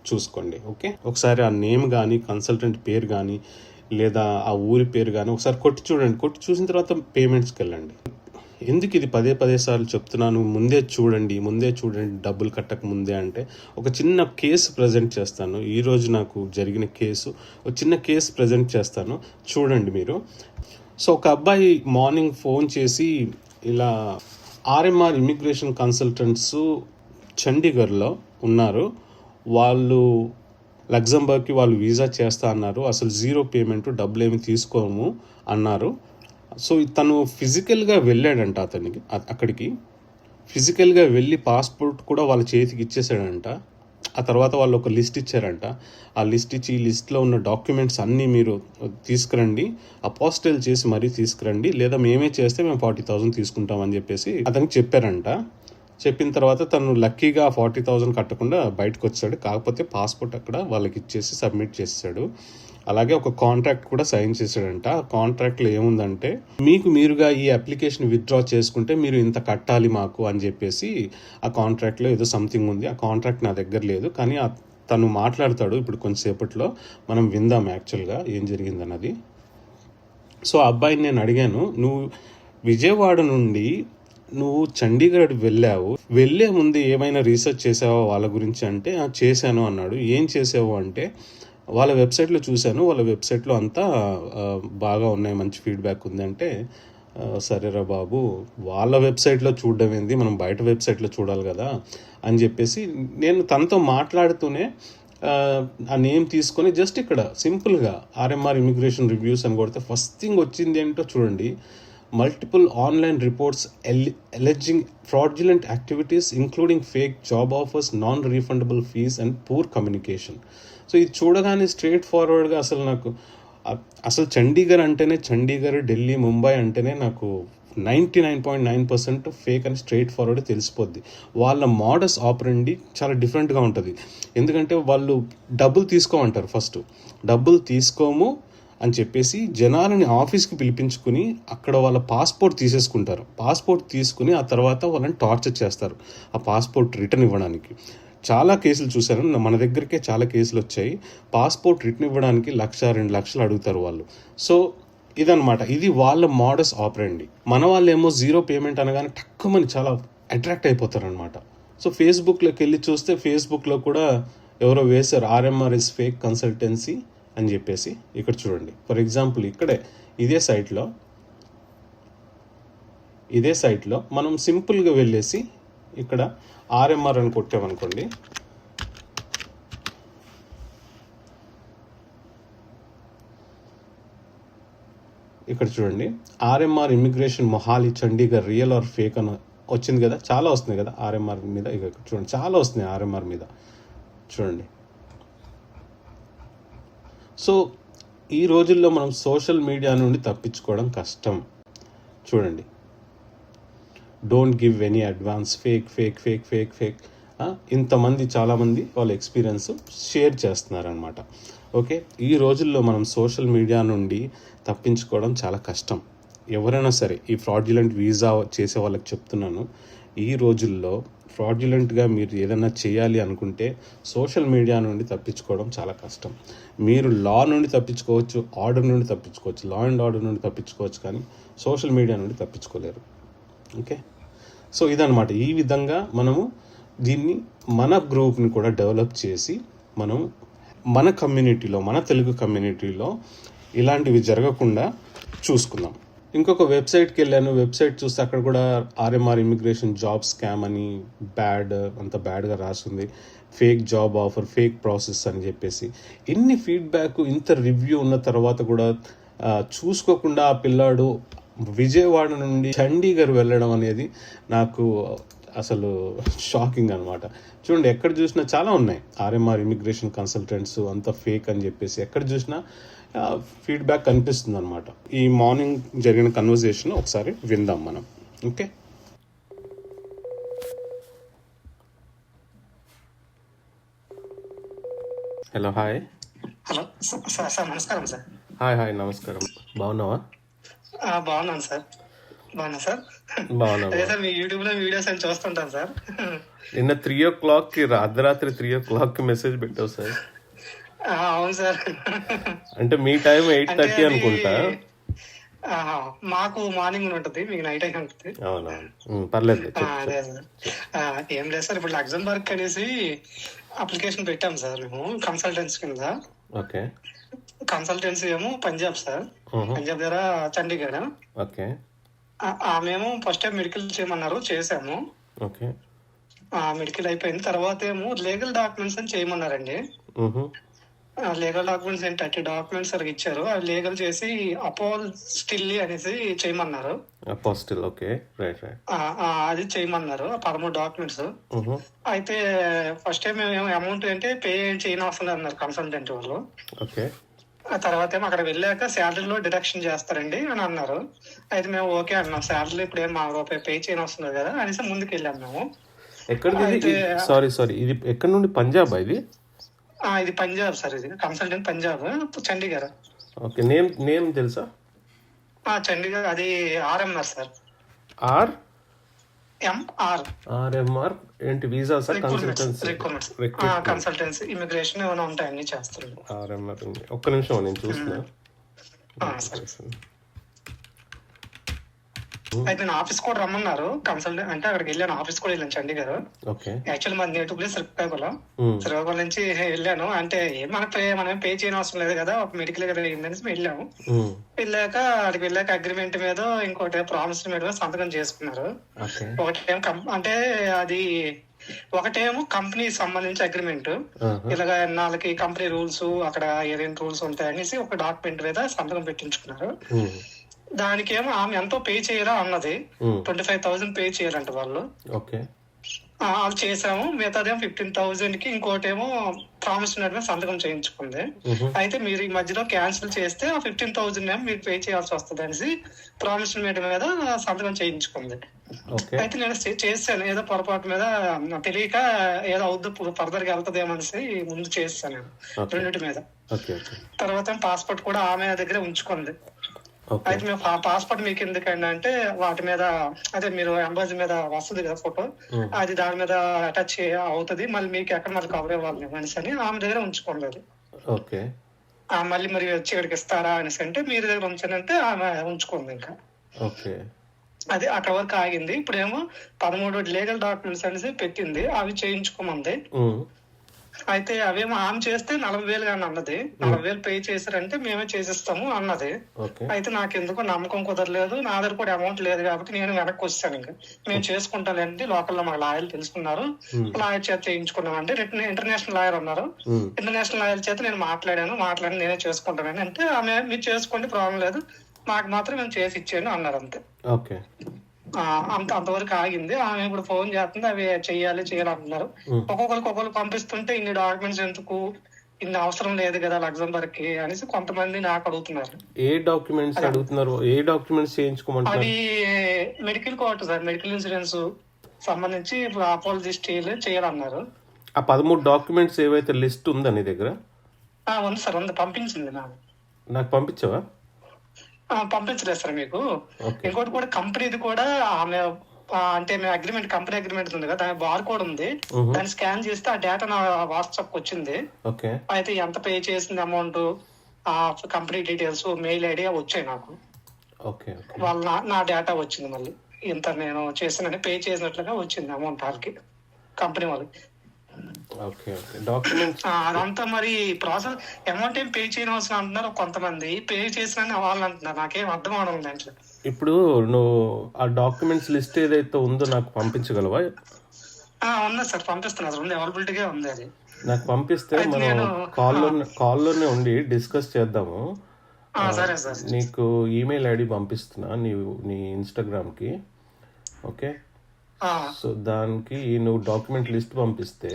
చూసుకోండి. ఓకే, ఒకసారి ఆ నేమ్ కానీ, కన్సల్టెంట్ పేరు కానీ, లేదా ఆ ఊరి పేరు కానీ ఒకసారి కొట్టి చూడండి. కొట్టి చూసిన తర్వాత పేమెంట్స్కి వెళ్ళండి. ఎందుకు ఇది పదే సార్లు చెప్తున్నాను, ముందే చూడండి డబ్బులు కట్టక ముందే అంటే, ఒక చిన్న కేసు ప్రజెంట్ చేస్తాను. ఈరోజు నాకు జరిగిన కేసు, ఒక చిన్న కేసు ప్రజెంట్ చేస్తాను, చూడండి మీరు. సో ఒక అబ్బాయి మార్నింగ్ ఫోన్ చేసి ఇలా ఆర్ఎంఆర్ ఇమిగ్రేషన్ కన్సల్టెంట్స్ చండీగఢ్లో ఉన్నారు, వాళ్ళు లగ్జంబర్గ్కి వాళ్ళు వీసా చేస్తా అన్నారు, అసలు 0 పేమెంట్, డబ్బులు ఏమి తీసుకోము అన్నారు. సో తను ఫిజికల్గా వెళ్ళాడంట, అక్కడికి ఫిజికల్గా వెళ్ళి పాస్పోర్ట్ కూడా వాళ్ళ చేతికి ఇచ్చేసాడంట. ఆ తర్వాత వాళ్ళు ఒక లిస్ట్ ఇచ్చారంట. ఆ లిస్ట్ ఇచ్చి, ఈ లిస్ట్లో ఉన్న డాక్యుమెంట్స్ అన్నీ మీరు తీసుకురండి, అపోస్టల్ చేసి మరీ తీసుకురండి, లేదా మేమే చేస్తే మేము 40,000 తీసుకుంటామని చెప్పేసి అతనికి చెప్పారంట. చెప్పిన తర్వాత తను లక్కీగా 40,000 కట్టకుండా బయటకు వచ్చాడు. కాకపోతే పాస్పోర్ట్ అక్కడ వాళ్ళకి ఇచ్చేసి సబ్మిట్ చేశాడు. అలాగే ఒక కాంట్రాక్ట్ కూడా సైన్ చేశాడంట. ఆ కాంట్రాక్ట్లో ఏముందంటే, మీకు మీరుగా ఈ అప్లికేషన్ విత్డ్రా చేసుకుంటే మీరు ఇంత కట్టాలి మాకు అని చెప్పేసి ఆ కాంట్రాక్ట్లో ఏదో సంథింగ్ ఉంది. ఆ కాంట్రాక్ట్ నా దగ్గర లేదు, కానీ తను మాట్లాడతాడు ఇప్పుడు కొంచెంసేపట్లో. మనం విందాం యాక్చువల్గా ఏం జరిగిందన్నది. సో ఆ అబ్బాయిని నేను అడిగాను, నువ్వు విజయవాడ నుండి నువ్వు చండీగఢ్ వెళ్ళావు, వెళ్ళే ముందు ఏమైనా రీసెర్చ్ చేసావా వాళ్ళ గురించి అంటే చేశాను అన్నాడు. ఏం చేసావు అంటే, వాళ్ళ వెబ్సైట్లో చూశాను, వాళ్ళ వెబ్సైట్లో అంతా బాగా ఉన్నాయి, మంచి ఫీడ్బ్యాక్ ఉంది అంటే, సరేరా బాబు, వాళ్ళ వెబ్సైట్లో చూడడం ఏంది, మనం బయట వెబ్సైట్లో చూడాలి కదా అని చెప్పేసి నేను తనతో మాట్లాడుతూనే ఆ నేమ్ తీసుకొని జస్ట్ ఇక్కడ సింపుల్గా ఆర్ఎంఆర్ ఇమిగ్రేషన్ రివ్యూస్ అని కొడితే ఫస్ట్ థింగ్ వచ్చింది ఏంటో చూడండి. Multiple online reports alleging fraudulent activities including fake job offers, non refundable fees and poor communication. So ఇది చూడగానే స్ట్రేట్ ఫార్వర్డ్గా అసలు చండీగఢ్ అంటేనే, చండీగఢ్, ఢిల్లీ, ముంబై అంటేనే నాకు 99.9% ఫేక్ అని స్ట్రైట్ ఫార్వర్డ్ తెలిసిపోద్ది. వాళ్ళ మోడస్ ఆపరండి చాలా డిఫరెంట్గా ఉంటుంది. ఎందుకంటే వాళ్ళు డబ్బులు తీసుకోమంటారు. ఫస్ట్ డబ్బులు తీసుకోము అని చెప్పేసి జనాలని ఆఫీస్కి పిలిపించుకుని అక్కడ వాళ్ళ పాస్పోర్ట్ తీసేసుకుంటారు. పాస్పోర్ట్ తీసుకుని ఆ తర్వాత వాళ్ళని టార్చర్ చేస్తారు ఆ పాస్పోర్ట్ రిటర్న్ ఇవ్వడానికి. చాలా కేసులు చూశాను, మన దగ్గరికే చాలా కేసులు వచ్చాయి. పాస్పోర్ట్ రిటర్న్ ఇవ్వడానికి 1,00,000-2 లక్షలు అడుగుతారు వాళ్ళు. సో ఇదనమాట, ఇది వాళ్ళ మోడస్ ఆపరండి. మన వాళ్ళు ఏమో జీరో పేమెంట్ అనగానే టక్కుమని చాలా అట్రాక్ట్ అయిపోతారనమాట. సో ఫేస్బుక్లోకి వెళ్ళి చూస్తే ఫేస్బుక్లో కూడా ఎవరో వేశారు, ఆర్ఎంఆర్ ఇస్ ఫేక్ కన్సల్టెన్సీ అని చెప్పేసి. ఇక్కడ చూడండి, ఫర్ ఎగ్జాంపుల్ ఇక్కడే ఇదే సైట్లో మనం సింపుల్గా వెళ్ళేసి ఇక్కడ ఆర్ఎంఆర్ అని కొట్టామనుకోండి, ఇక్కడ చూడండి RMR immigration Mohali Chandigarh real are fake అని వచ్చింది కదా, చాలా వస్తుంది కదా ఆర్ఎంఆర్ మీద. ఇక చూడండి చాలా వస్తున్నాయి ఆర్ఎంఆర్ మీద, చూడండి. సో ఈ రోజుల్లో మనం సోషల్ మీడియా నుండి తప్పించుకోవడం కష్టం. చూడండి, don't give any advance, fake fake fake fake fake ఇంతమంది చాలామంది వాళ్ళ ఎక్స్పీరియన్స్ షేర్ చేస్తున్నారనమాట. ఓకే, ఈ రోజుల్లో మనం సోషల్ మీడియా నుండి తప్పించుకోవడం చాలా కష్టం. ఎవరైనా సరే ఈ ఫ్రాడ్యులెంట్ వీసా చేసే వాళ్ళకి చెప్తున్నాను, ఈ రోజుల్లో ఫ్రాడ్యులెంట్గా మీరు ఏదైనా చేయాలి అనుకుంటే సోషల్ మీడియా నుండి తప్పించుకోవడం చాలా కష్టం. మీరు లా నుండి తప్పించుకోవచ్చు, ఆర్డర్ నుండి తప్పించుకోవచ్చు, లా అండ్ ఆర్డర్ నుండి తప్పించుకోవచ్చు, కానీ సోషల్ మీడియా నుండి తప్పించుకోలేరు. ఓకే, సో ఇదనమాట. ఈ విధంగా మనము దీన్ని మన గ్రూప్ని కూడా డెవలప్ చేసి మనం మన కమ్యూనిటీలో, మన తెలుగు కమ్యూనిటీలో ఇలాంటివి జరగకుండా చూసుకుందాం. ఇంకొక వెబ్సైట్కి వెళ్ళాను, వెబ్సైట్ చూస్తే అక్కడ కూడా ఆర్ఎంఆర్ ఇమిగ్రేషన్ జాబ్ స్కామ్ అని అంత బ్యాడ్గా రాసింది. Fake job offer, fake process అని చెప్పేసి ఎన్ని ఫీడ్బ్యాక్, ఇంత రివ్యూ ఉన్న తర్వాత కూడా చూసుకోకుండా ఆ పిల్లాడు విజయవాడ నుండి చండీగఢ్ వెళ్ళడం అనేది నాకు అసలు షాకింగ్ అనమాట. చూడండి, ఎక్కడ చూసినా చాలా ఉన్నాయి ఆర్ఎంఆర్ ఇమిగ్రేషన్ కన్సల్టెంట్స్ అంతా ఫేక్ అని చెప్పేసి, ఎక్కడ చూసినా ఫీడ్బ్యాక్ కనిపిస్తుంది అనమాట. ఈ మార్నింగ్ జరిగిన కన్వర్జేషన్ ఒకసారి విందాం మనం. Okay, hello, hi.
Hello sir, నమస్కారం సార్.
హాయ్, నమస్కారం. బాగున్నావా?
బాగున్నాను సార్.
బాగున్నా
అదే సార్, మీ యూట్యూబ్ లో వీడియోస్ అని చూస్తుంటాను సార్.
నిన్న 3:00 అర్ధరాత్రి 3:00 మెసేజ్ పెట్టావు సార్.
అవును సార్.
అంటే మీ టైం 8:30 అనుకుంటా.
మాకు మార్నింగ్ ఉంటుంది, మీకు నైట్ అయితే ఉంటుంది.
అవునవును, పర్లేదు.
అదే సార్, ఏం లేదు సార్, ఇప్పుడు లగ్జంబర్గ్ అనేసి అప్లికేషన్ పెట్టాం సార్ మేము కన్సల్టెన్సీ కింద.
ఓకే,
కన్సల్టెన్సీ ఏమో పంజాబ్ సార్, పంజాబ్ దగ్గర చండీగఢ్.
ఓకే,
మేము ఫస్ట్ టైం మెడికల్ చేయమన్నారు, చేసాము.
ఓకే,
మెడికల్ అయిపోయింది. తర్వాత ఏమో లీగల్ డాక్యుమెంట్స్ అని చేయమన్నారండి. లీగల్ డాక్యుమెంట్స్ 30 డాక్యుమెంట్స్ సరిగ్గా ఇచ్చారు. అవి లీగల్ చేసి అపోస్టిల్లీ అనేసి చేయమన్నారు. అది చేయమన్నారు, 13 డాక్యుమెంట్స్. అయితే ఫస్ట్ టైం మేము అమౌంట్ అంటే పే చేయనవసరం అన్నారు కన్సల్టెంట్ వాళ్ళు. ఆ తర్వాత ఏమో అక్కడ వెళ్ళాక శాలరీలో డిడక్షన్ చేస్తారండి అని అన్నారు. అయితే మేము ఓకే అన్నాం, శాలరీ ఇప్పుడు ఏం ₹1 పే చేయని వస్తుంది కదా అనేసి ముందుకు వెళ్ళాం మేము.
ఎక్కడిది
అయితే
ఇది? సారీ ఇది ఎక్కడి నుండి? పంజాబ్ ఇది?
ఇది పంజాబ్ సార్, ఇది consultant Punjab, Chandigarh.
Okay, name తెలుసా?
చండీగఢ్, అది RMR sir.
R
MR
RMR ఏంటి? Visa sir?
Recruitments, consultancy, immigration ఏమైనా ఉంటాయి, అన్ని చేస్తారు.
ఆర్ఎంఆర్ ఒక్క నిమిషం నేను చూస్తున్నా.
అయితే నేను ఆఫీస్ కూడా రమ్మన్నారు, కన్సల్టెంట్ అంటే అక్కడికి వెళ్ళాను, ఆఫీస్ కూడా వెళ్ళాను చండీగఢ్.
ఓకే.
యాక్చువల్లీ మాది నేటివ్ ప్లేస్ శ్రీకాకుళం నుంచి వెళ్ళాను. అంటే మనం పే చేయని అవసరం లేదు కదా, ఒక మెడికల్ కదా అయిందని వెళ్ళాము. వెళ్ళాక అక్కడికి వెళ్ళాక అగ్రిమెంట్ మీద ఇంకోటి ప్రామిస్ మీద సంతకం చేసుకున్నారు. ఒకటేమో అంటే అది ఒకటేమో కంపెనీ సంబంధించి అగ్రిమెంట్, ఇలాగ నాలుగు కంపెనీ రూల్స్, అక్కడ ఏదైనా రూల్స్ ఉంటాయి అనేసి ఒక డాక్యుమెంట్ మీద సంతకం పెట్టించుకున్నారు. దానికేమో ఆమె ఎంతో పే చేయాలా అన్నది, 25,000 పే చేయాలంట వాళ్ళు. వాళ్ళు చేసాము. మిగతాదేమో 15,000 కి ఇంకోటేమో ప్రామిస్ మీద సంతకం చేయించుకుంది. అయితే మీరు ఈ మధ్యలో క్యాన్సిల్ చేస్తే ఆ 15,000 ఏమో మీరు పే చేయాల్సి వస్తుంది అనేసి ప్రామిస్ మీద సంతకం చేయించుకుంది. అయితే నేను చేశాను, ఏదో పొరపాటు మీద తెలియక ఏదో అవుద్దు ఫర్దర్ గా వెళ్తదేమనేసి ముందు చేస్తాను రెండింటి మీద. తర్వాత పాస్పోర్ట్ కూడా ఆమె దగ్గర ఉంచుకుంది. అయితే మేము పాస్పోర్ట్ మీకు ఎందుకండి అంటే వాటి మీద అదే మీరు ఎంబాసీ మీద వస్తుంది కదా ఫోటో, అది దాని మీద అటాచ్ అవుతుంది, మళ్ళీ మీకు ఎక్కడ మళ్ళీ కవర్ ఇవ్వాలి అనేసి అని ఆమె దగ్గర ఉంచుకోలేదు. మళ్ళీ మరి వచ్చి ఇక్కడికి ఇస్తారా అనేసి అంటే మీరు దగ్గర ఉంచానంటే ఆమె ఉంచుకుంది. ఇంకా అది అక్కడ వరకు ఆగింది. ఇప్పుడేమో 13 లీగల్ డాక్యుమెంట్స్ అనేసి పెట్టింది, అవి చేయించుకోమంది. అయితే అవేమో ఆమె చేస్తే 40,000 కానీ అన్నది. 40,000 పే చేశారంటే మేమే చేసిస్తాము అన్నది. అయితే నాకు ఎందుకో నమ్మకం కుదరలేదు, నా దగ్గర కూడా అమౌంట్ లేదు కాబట్టి నేను వెనక్కి వచ్చాను. ఇంకా మేము చేసుకుంటానండి, లోకల్లో మాకు లాయర్లు తెలుసుకున్నారు, లాయర్ చేత చేయించుకున్నాం అంటే ఇంటర్నేషనల్ లాయర్ ఉన్నారు, ఇంటర్నేషనల్ లాయర్ చేత నేను మాట్లాడి నేనే చేసుకుంటానని అంటే ఆమె మీరు చేసుకోండి ప్రాబ్లం లేదు, మాకు మాత్రం మేము చేసి ఇచ్చేయండి అన్నారు. అంతే, అంతవరకు ఆగింది. ఆమె ఇప్పుడు ఫోన్ చేస్తుంది, అవి చెయ్యాలి అంటున్నారు. ఒక్కొక్కరు పంపిస్తుంటే ఇన్ని డాక్యుమెంట్స్ ఎందుకు, ఇన్ని అవసరం లేదు కదా లగ్జంబర్గ్ కి అనేసి కొంతమంది నాకు అడుగుతున్నారు.
ఏ డాక్యుమెంట్స్ అడుగుతున్నారు? ఏ డాక్యుమెంట్స్ చేయించుకోమంటారు?
అవి medical court sir, medical insurance సంబంధించి అపాలజిస్ట్ చేయాలన్నారు.
ఆ 13 డాక్యుమెంట్స్ ఏవైతే లిస్ట్ ఉందా నీ దగ్గర?
ఉంది సార్, ఉంది, పంపించింది
నాకు పంపించవా?
పంపించలేదు సార్ మీకు. ఇంకోటి కూడా కంపెనీది కూడా ఆమె అంటే మేము కంపెనీ అగ్రిమెంట్ ఉంది కదా, దాని బార్ కోడ్ ఉంది, దాన్ని స్కాన్ చేస్తే ఆ డేటా నా వాట్సాప్ వచ్చింది. అయితే ఎంత పే చేసింది అమౌంట్, ఆ కంపెనీ డీటెయిల్స్, మెయిల్ ఐడి వచ్చాయి నాకు. వాళ్ళ నా డేటా వచ్చింది, మళ్ళీ ఇంత నేను చేసిన పే చేసినట్లుగా వచ్చింది అమౌంట్ వాళ్ళకి, కంపెనీ వాళ్ళకి. అదంతా మరి ప్రాసెస్ అమౌంట్ ఏం పే చేయని అవసరం అంటున్నారు కొంతమంది, పే చేసిన వాళ్ళు అంటున్నారు, నాకేం అర్థం అవడం దాంట్లో.
ఇప్పుడు నువ్వు ఆ డాక్యుమెంట్స్ లిస్ట్ ఏదైతే ఉందో నాకు పంపించగలవా?
ఉంది సార్, పంపిస్తున్నా సార్, ఉంది, అవైలబిలిటీగా ఉంది. అది
నాకు పంపిస్తే మనం కాల్లోనే ఉండి డిస్కస్ చేద్దాము.
సరే సార్,
నీకు ఈమెయిల్ ఐడి పంపిస్తున్నా నీ ఇన్స్టాగ్రామ్కి. ఓకే, సో దానికి నువ్వు డాక్యుమెంట్ లిస్ట్ పంపిస్తే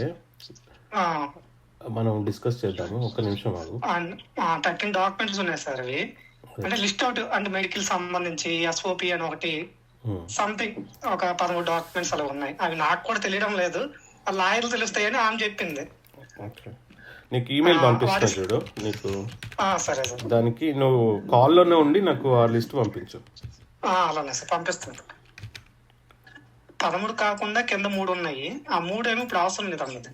మనం డిస్కస్ చేద్దాము. ఒక్క నిమిషం ఆగు.
13 డాక్యుమెంట్స్ ఉన్నాయి సార్, అవి అంటే లిస్ట్ అవుట్ అంటే మెడికల్ సంబంధించి ఎస్ఓపి అని ఒకటి సంథింగ్ ఒక 13 డాక్యుమెంట్స్ అలా ఉన్నాయి. అవి నాకు కూడా తెలియడం లేదు, లాయర్లు తెలుస్తాయని ఆమె చెప్పింది.
నీకు ఈమెయిల్ పంపిస్తా చూడు, నీకు
సరే సార్,
దానికి నువ్వు కాల్లోనే ఉండి నాకు ఆ లిస్ట్ పంపించు.
అలానే సార్, పంపిస్తాను. 13 కాకుండా కింద 3 ఉన్నాయి, ఆ 3 ఏమో ఇప్పుడు అవసరం లేదు అన్నది.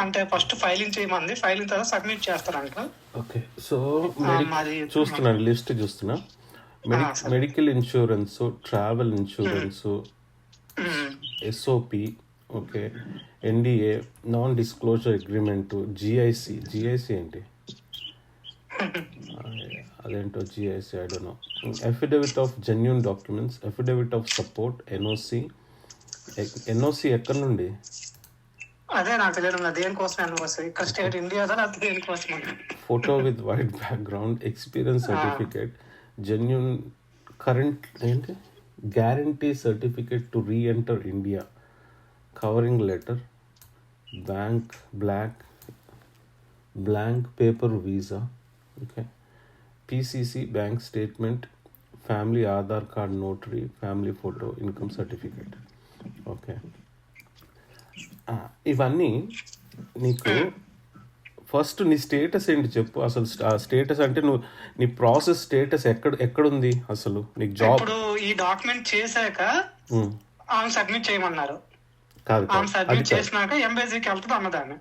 అంటే ఫస్ట్ ఫైలింగ్ చేయమంది, ఫైలింగ్ తర్వాత సబ్మిట్ చేస్తారంట.
ఓకే, సో చూస్తున్నాను లిస్ట్ చూస్తున్నా. Medical insurance, travel insurance, SOP, okay, NDA, non disclosure agreement, GIC ఏంటి అదేంటో GIC, I don't know, affidavit of genuine documents, affidavit of support, NOC ఎక్కడి నుండి?
అదే నాకు తెలియదు దేనికోసం ఎన్ఓసి, ఇక్కడ స్టేట్ ఇండియాదా దేనికోసం?
Photo with white background, experience certificate, genuine current ఏంటి, guarantee certificate to reenter India, covering letter, blank paper visa, okay, PCC bank statement, family Aadhaar card notary, family photo, income certificate. ఇవన్నీ నీకు first నీ status ఏంటి చెప్పు అసలు. Status అంటే నువ్వు నీ ప్రాసెస్ స్టేటస్ ఎక్కడుంది అసలు నీకు జాబ్?
ఇప్పుడు ఈ డాక్యుమెంట్ చేశాక ఆమె సబ్మిట్ చేయమన్నారు.
కాదు
ఆమె సబ్మిట్ చేసినాక ఎంబసీకి వెళ్తుంది అన్నదాన్ని.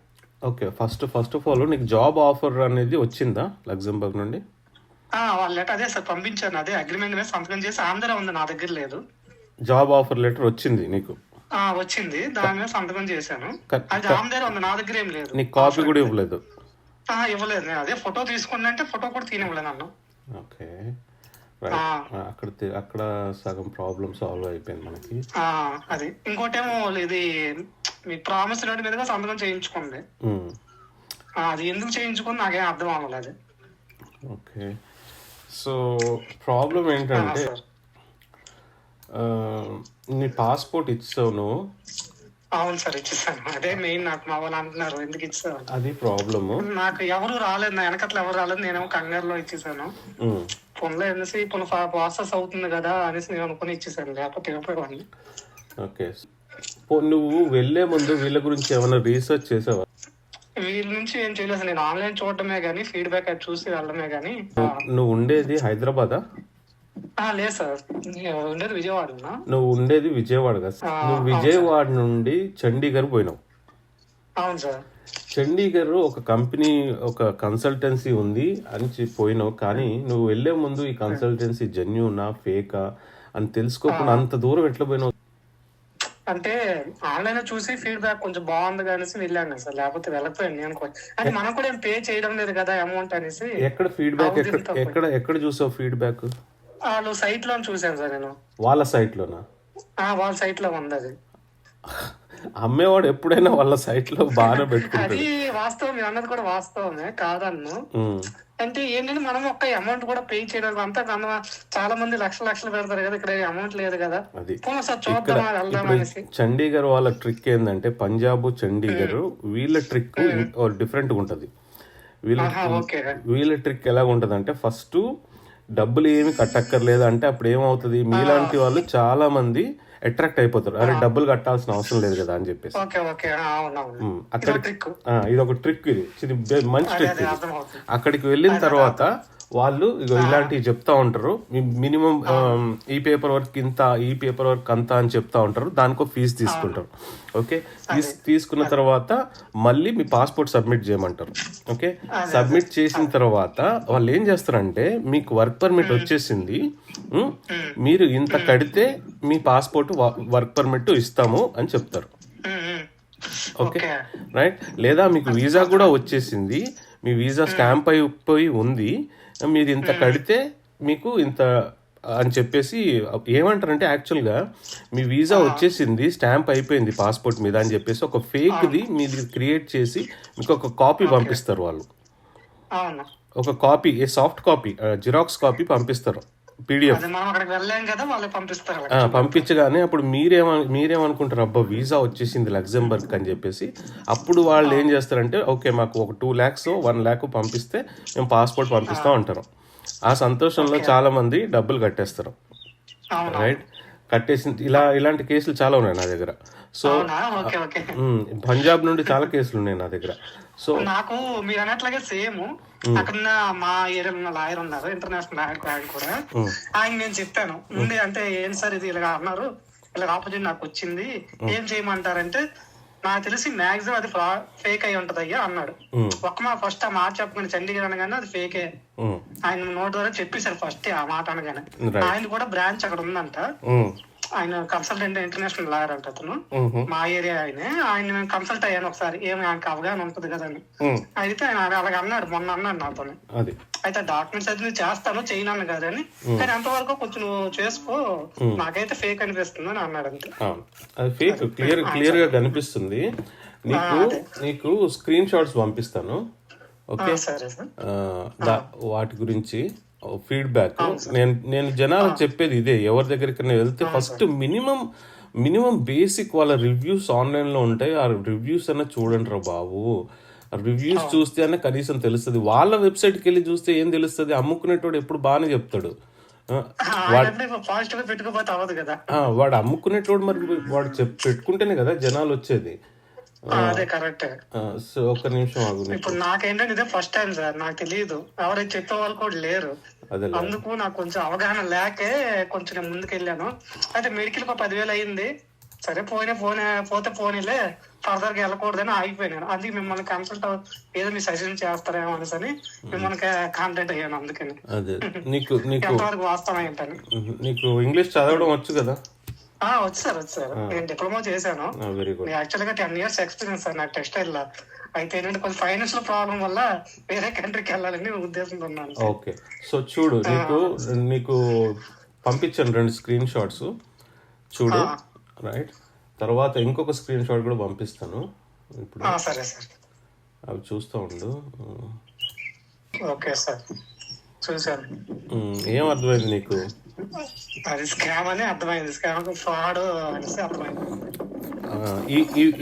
ఓకే, ఫస్ట్ ఆఫ్ ఆల్ నీకు జాబ్ ఆఫర్ అనేది వచ్చిందా లగ్జంబర్గ్ నుండి?
వాళ్ళ లెటర్ అదే సార్ పంపించాను, అదే అగ్రిమెంట్ మీద సంతకం చేసి ఆంధ్ర ఉంది, నా దగ్గర లేదు.
జాబ్ ఆఫర్ లెటర్ వచ్చింది నీకు?
వచ్చింది, దాని మీద సంతకం చేశాను. అది ఆమె దగ్గర ఉంది, నా దగ్గర ఏం లేదు.
నీకు కాపీ కూడా ఇవ్వలేదు?
ఇవ్వలేదు. నేను అదే ఫోటో తీసుకున్నా అంటే ఫోటో కూడా తీనివ్వలేదు నన్ను.
ఓకే, అక్కడ సగం ప్రాబ్లం సాల్వ్ అయిపోయింది మనకి.
అది ఇంకోటేమో ఇది మీ ప్రామిస్ నోట్ మీదుగా సంతకం చేయించుకుంది. అది ఎందుకు చేయించుకుంది నాకేం అర్థం అవ్వలేదు.
ఓకే, సో ప్రాబ్లం ఏంటంటే నీ పాస్పోర్ట్ ఇచ్చావు నువ్వు?
అవును సార్, ఇచ్చేసాను. అదే మెయిన్, నాకు మా వాళ్ళు అంటున్నారు ఎందుకు ఇచ్చావు,
అది ప్రాబ్లము.
నాకు ఎవరు రాలేదు, నా వెనకట్లు ఎవరు రాలేదు, నేనేమో కంగారులో ఇచ్చేసాను. ఫోన్లో అనేసి ఇప్పుడు ప్రాసెస్ అవుతుంది కదా అనేసి నేను అనుకుని ఇచ్చేసాను, లేకపోతే ఇవ్వకపోయేవాడిని.
ఓకే, నువ్వు వెళ్లే ముందు వీళ్ళ గురించి ఏమైనా రీసెర్చ్ చేసావా?
వీళ్ళ నుంచి ఏం చేయలేదు, నేను ఆన్లైన్ చూడటమే గానీ ఫీడ్బ్యాక్ అది చూసి వెళ్ళడమే గానీ.
నువ్వు ఉండేది హైదరాబాదా?
లేదు సార్, ఉండేది విజయవాడ.
నువ్వు ఉండేది విజయవాడ కదా? నువ్వు విజయవాడ నుండి చండీగఢ్ పోయినావు.
అవును సార్.
చండీగఢ్ ఒక కంపెనీ, ఒక కన్సల్టెన్సీ ఉంది అని పోయినావు, కానీ నువ్వు వెళ్లే ముందు ఈ కన్సల్టెన్సీ జెన్యూనా ఫేకా అని తెలుసుకోకుండా అంత దూరం ఎట్లా పోయినావు?
అంటే ఆన్లైన్ చూసి ఫీడ్బ్యాక్ కొంచెం బాగుంది అనేసి వెళ్ళాను సార్, లేకపోతే వెళ్ళకపోయాను నేను కూడా. అంటే మనం కూడా ఏం పే చేయడం లేదు కదా అమౌంట్ అనేసి.
ఎక్కడ ఫీడ్బ్యాక్, ఎక్కడ చూసావు ఫీడ్బ్యాక్?
వాళ్ళు సైట్ లో చూసాను సార్ నేను.
వాళ్ళ సైట్ లోనా?
వాళ్ళ సైట్ లో ఉంది అది.
అమ్మేవాడు ఎప్పుడైనా వాళ్ళ సైట్ లో బాగా పెట్టుకుంటాడు.
అది వాస్తవం, మీరు అన్నది కూడా వాస్తవమే కాదన్ను. అంటే ఏంటంటే మనం ఒక్క అమౌంట్ కూడా పే చేయడం అంతా చాలా మంది లక్షలు పెడతారు కదా, ఇక్కడ అమౌంట్ లేదు కదా.
అది చండీగఢ్ వాళ్ళ ట్రిక్ ఏంటంటే, పంజాబ్ చండీగఢ్ వీళ్ళ ట్రిక్ డిఫరెంట్ గా ఉంటది. వీళ్ళ ట్రిక్ ఎలా ఉంటది అంటే, ఫస్ట్ డబ్బులు ఏమి కట్టక్కర్లేదు అంటే అప్పుడు ఏమవుతుంది, మీలాంటి వాళ్ళు చాలా మంది అట్రాక్ట్ అయిపోతారు, అరే డబ్బులు కట్టాల్సిన అవసరం లేదు కదా అని చెప్పేసి. అక్కడ ఇది ఒక ట్రిక్, ఇది మంచి ట్రిక్. అక్కడికి వెళ్ళిన తర్వాత వాళ్ళు ఇలాంటివి చెప్తా ఉంటారు, మినిమం ఈ పేపర్ వర్క్ ఇంత, ఈ పేపర్ వర్క్ అంత అని చెప్తా ఉంటారు, దానికో ఫీజు తీసుకుంటారు. ఓకే, తీసుకున్న తర్వాత మళ్ళీ మీ పాస్పోర్ట్ సబ్మిట్ చేయమంటారు. ఓకే, సబ్మిట్ చేసిన తర్వాత వాళ్ళు ఏం చేస్తారంటే, మీకు వర్క్ పర్మిట్ వచ్చేసింది, మీరు ఇంత కడితే మీ పాస్పోర్ట్ వర్క్ పర్మిట్ ఇస్తాము అని చెప్తారు. ఓకే రైట్, లేదా మీకు వీసా కూడా వచ్చేసింది, మీ వీసా స్టాంప్ అయిపోయి ఉంది, మీరు ఇంత కడితే మీకు ఇంత అని చెప్పేసి ఏమంటారంటే, యాక్చువల్గా మీ వీసా వచ్చేసింది, స్టాంప్ అయిపోయింది పాస్పోర్ట్ మీద అని చెప్పేసి ఒక ఫేక్ది మీది క్రియేట్ చేసి మీకు ఒక కాపీ పంపిస్తారు వాళ్ళు. ఒక copy, soft copy, xerox copy పంపిస్తారు, PDF పంపించగానే అప్పుడు మీరేమనుకుంటారు, అబ్బా వీసా వచ్చేసింది లగ్జంబర్గ్ అని చెప్పేసి. అప్పుడు వాళ్ళు ఏం చేస్తారంటే, ఓకే మాకు ఒక 2 lakhs 1 lakh పంపిస్తే మేము పాస్పోర్ట్ పంపిస్తాం అంటారు. ఆ సంతోషంలో చాలా మంది డబ్బులు కట్టేస్తారు. రైట్, కట్టేసి ఇలాంటి కేసులు చాలా ఉన్నాయి నా దగ్గర. సో పంజాబ్ నుండి చాలా కేసులు ఉన్నాయి నా దగ్గర. సో
నాకు మీరు అన్నట్లాగే సేమ్ అక్కడ మా ఏరియాలో ఉన్న లాయర్ ఉన్నారు, ఇంటర్నేషనల్ లాయర్ ఆయన కూడా. ఆయన నేను చెప్పాను ముందే, అంటే ఏం సార్ ఇది ఇలా అన్నారు, ఇలా ఆపోజిట్ నాకు వచ్చింది, ఏం చేయమంటారంటే, నాకు తెలిసి మాక్సిమం అది ఫేక్ అయి ఉంటది అయ్యా అన్నాడు. ఫస్ట్ ఆ మాట చెప్పగానే చండీగఢ్ అనగానే అది ఫేకే, ఆయన నోట్ ద్వారా చెప్పేశారు ఫస్ట్ ఆ మాట అనగానే. ఆయన కూడా బ్రాంచ్ అక్కడ ఉందంట, ఆయన కన్సల్టెంట్ ఇంటర్నేషనల్ లాయర్ అంట అతను, మా ఏరియా ఆయన కన్సల్ట్ అయ్యాను ఒకసారి, ఏమి ఆయనకు అవగాహన ఉంటది కదా అని. అయితే ఆయన అలాగ అన్నాడు, మొన్న అన్నాడు నాతో. అయితే డాక్యుమెంట్స్ అయితే చేస్తాను చేయను కదని, కానీ అంతవరకు కొంచెం నువ్వు చేసుకో, నాకైతే ఫేక్ అనిపిస్తుంది అని అన్నాడు. అంతే,
అది ఫేక్ క్లియర్ గా కనిపిస్తుంది. నీకు స్క్రీన్ షాట్స్ పంపిస్తాను. ఓకే, వాటి గురించి ఫీడ్బ్యాక్ నేను జనాలకు చెప్పేది ఇదే, ఎవరి దగ్గరికి వెళ్తే ఫస్ట్ మినిమం బేసిక్ వాళ్ళ రివ్యూస్ ఆన్లైన్ లో ఉంటాయి, ఆ రివ్యూస్ అన్న చూడండి రా బాబు. రివ్యూస్ చూస్తే అన్న కనీసం తెలుస్తుంది. వాళ్ళ వెబ్సైట్కి వెళ్ళి చూస్తే ఏం తెలుస్తుంది, అమ్ముకునేటోడు ఎప్పుడు బాగానే చెప్తాడు, వాడు అమ్ముకునేటోడు మరి వాడు పెట్టుకుంటేనే కదా జనాలు వచ్చేది.
అదే కరెక్ట్.
సో ఒక్క నిమిషం ఆగు నీకు.
ఇప్పుడు నాకేంటంటే ఇదే ఫస్ట్ టైం సార్, నాకు తెలియదు, ఎవరైతే చెప్పే వాళ్ళు కూడా లేరు.
అదే
అందుకు నాకు కొంచెం అవగాహన లేకే కొంచెం నేను ముందుకెళ్ళాను. అయితే మెడికల్ ఒక 10,000 అయింది. సరే పోతే పోనీలే, ఫర్దర్ గా వెళ్ళకూడదని ఆగిపోయినాను. అందుకే మిమ్మల్ని కన్సల్ట్ ఏదో మీరు సజెషన్ చేస్తారేమో అనేసి మిమ్మల్ని కాంటాక్ట్ అయ్యాను. అందుకని
అదే నీకు
ఎంతవరకు వాస్తవం ఏంటని.
నీకు ఇంగ్లీష్ చదవడం వచ్చు కదా?
వచ్చారు నేను డిప్లొమా చేశాను.
Very good.
యాక్చువల్ గా 10 years ఎక్స్పీరియన్స్ సార్ నాకు టెక్స్టైల్ లో. అయితే ఏంటంటే కొంచెం ఫైనాన్షియల్ ప్రాబ్లం వల్ల వేరే కంట్రీకి వెళ్ళాలని ఉద్దేశంతో ఉన్నాను.
ఓకే, సో చూడు, నీకు పంపించాను 2 స్క్రీన్ షాట్స్ చూడు, రైట్? తర్వాత ఇంకొక స్క్రీన్ షాట్ కూడా పంపిస్తాను ఇప్పుడు.
సరే సార్,
అవి చూస్తూ ఉండు.
ఓకే సార్, చూసాను.
ఏం అర్థమైంది నీకు?
అది స్కామ్ అని అర్థమైంది, స్కామ్ ఫ్రాడ్ అనేసి అర్థమైంది.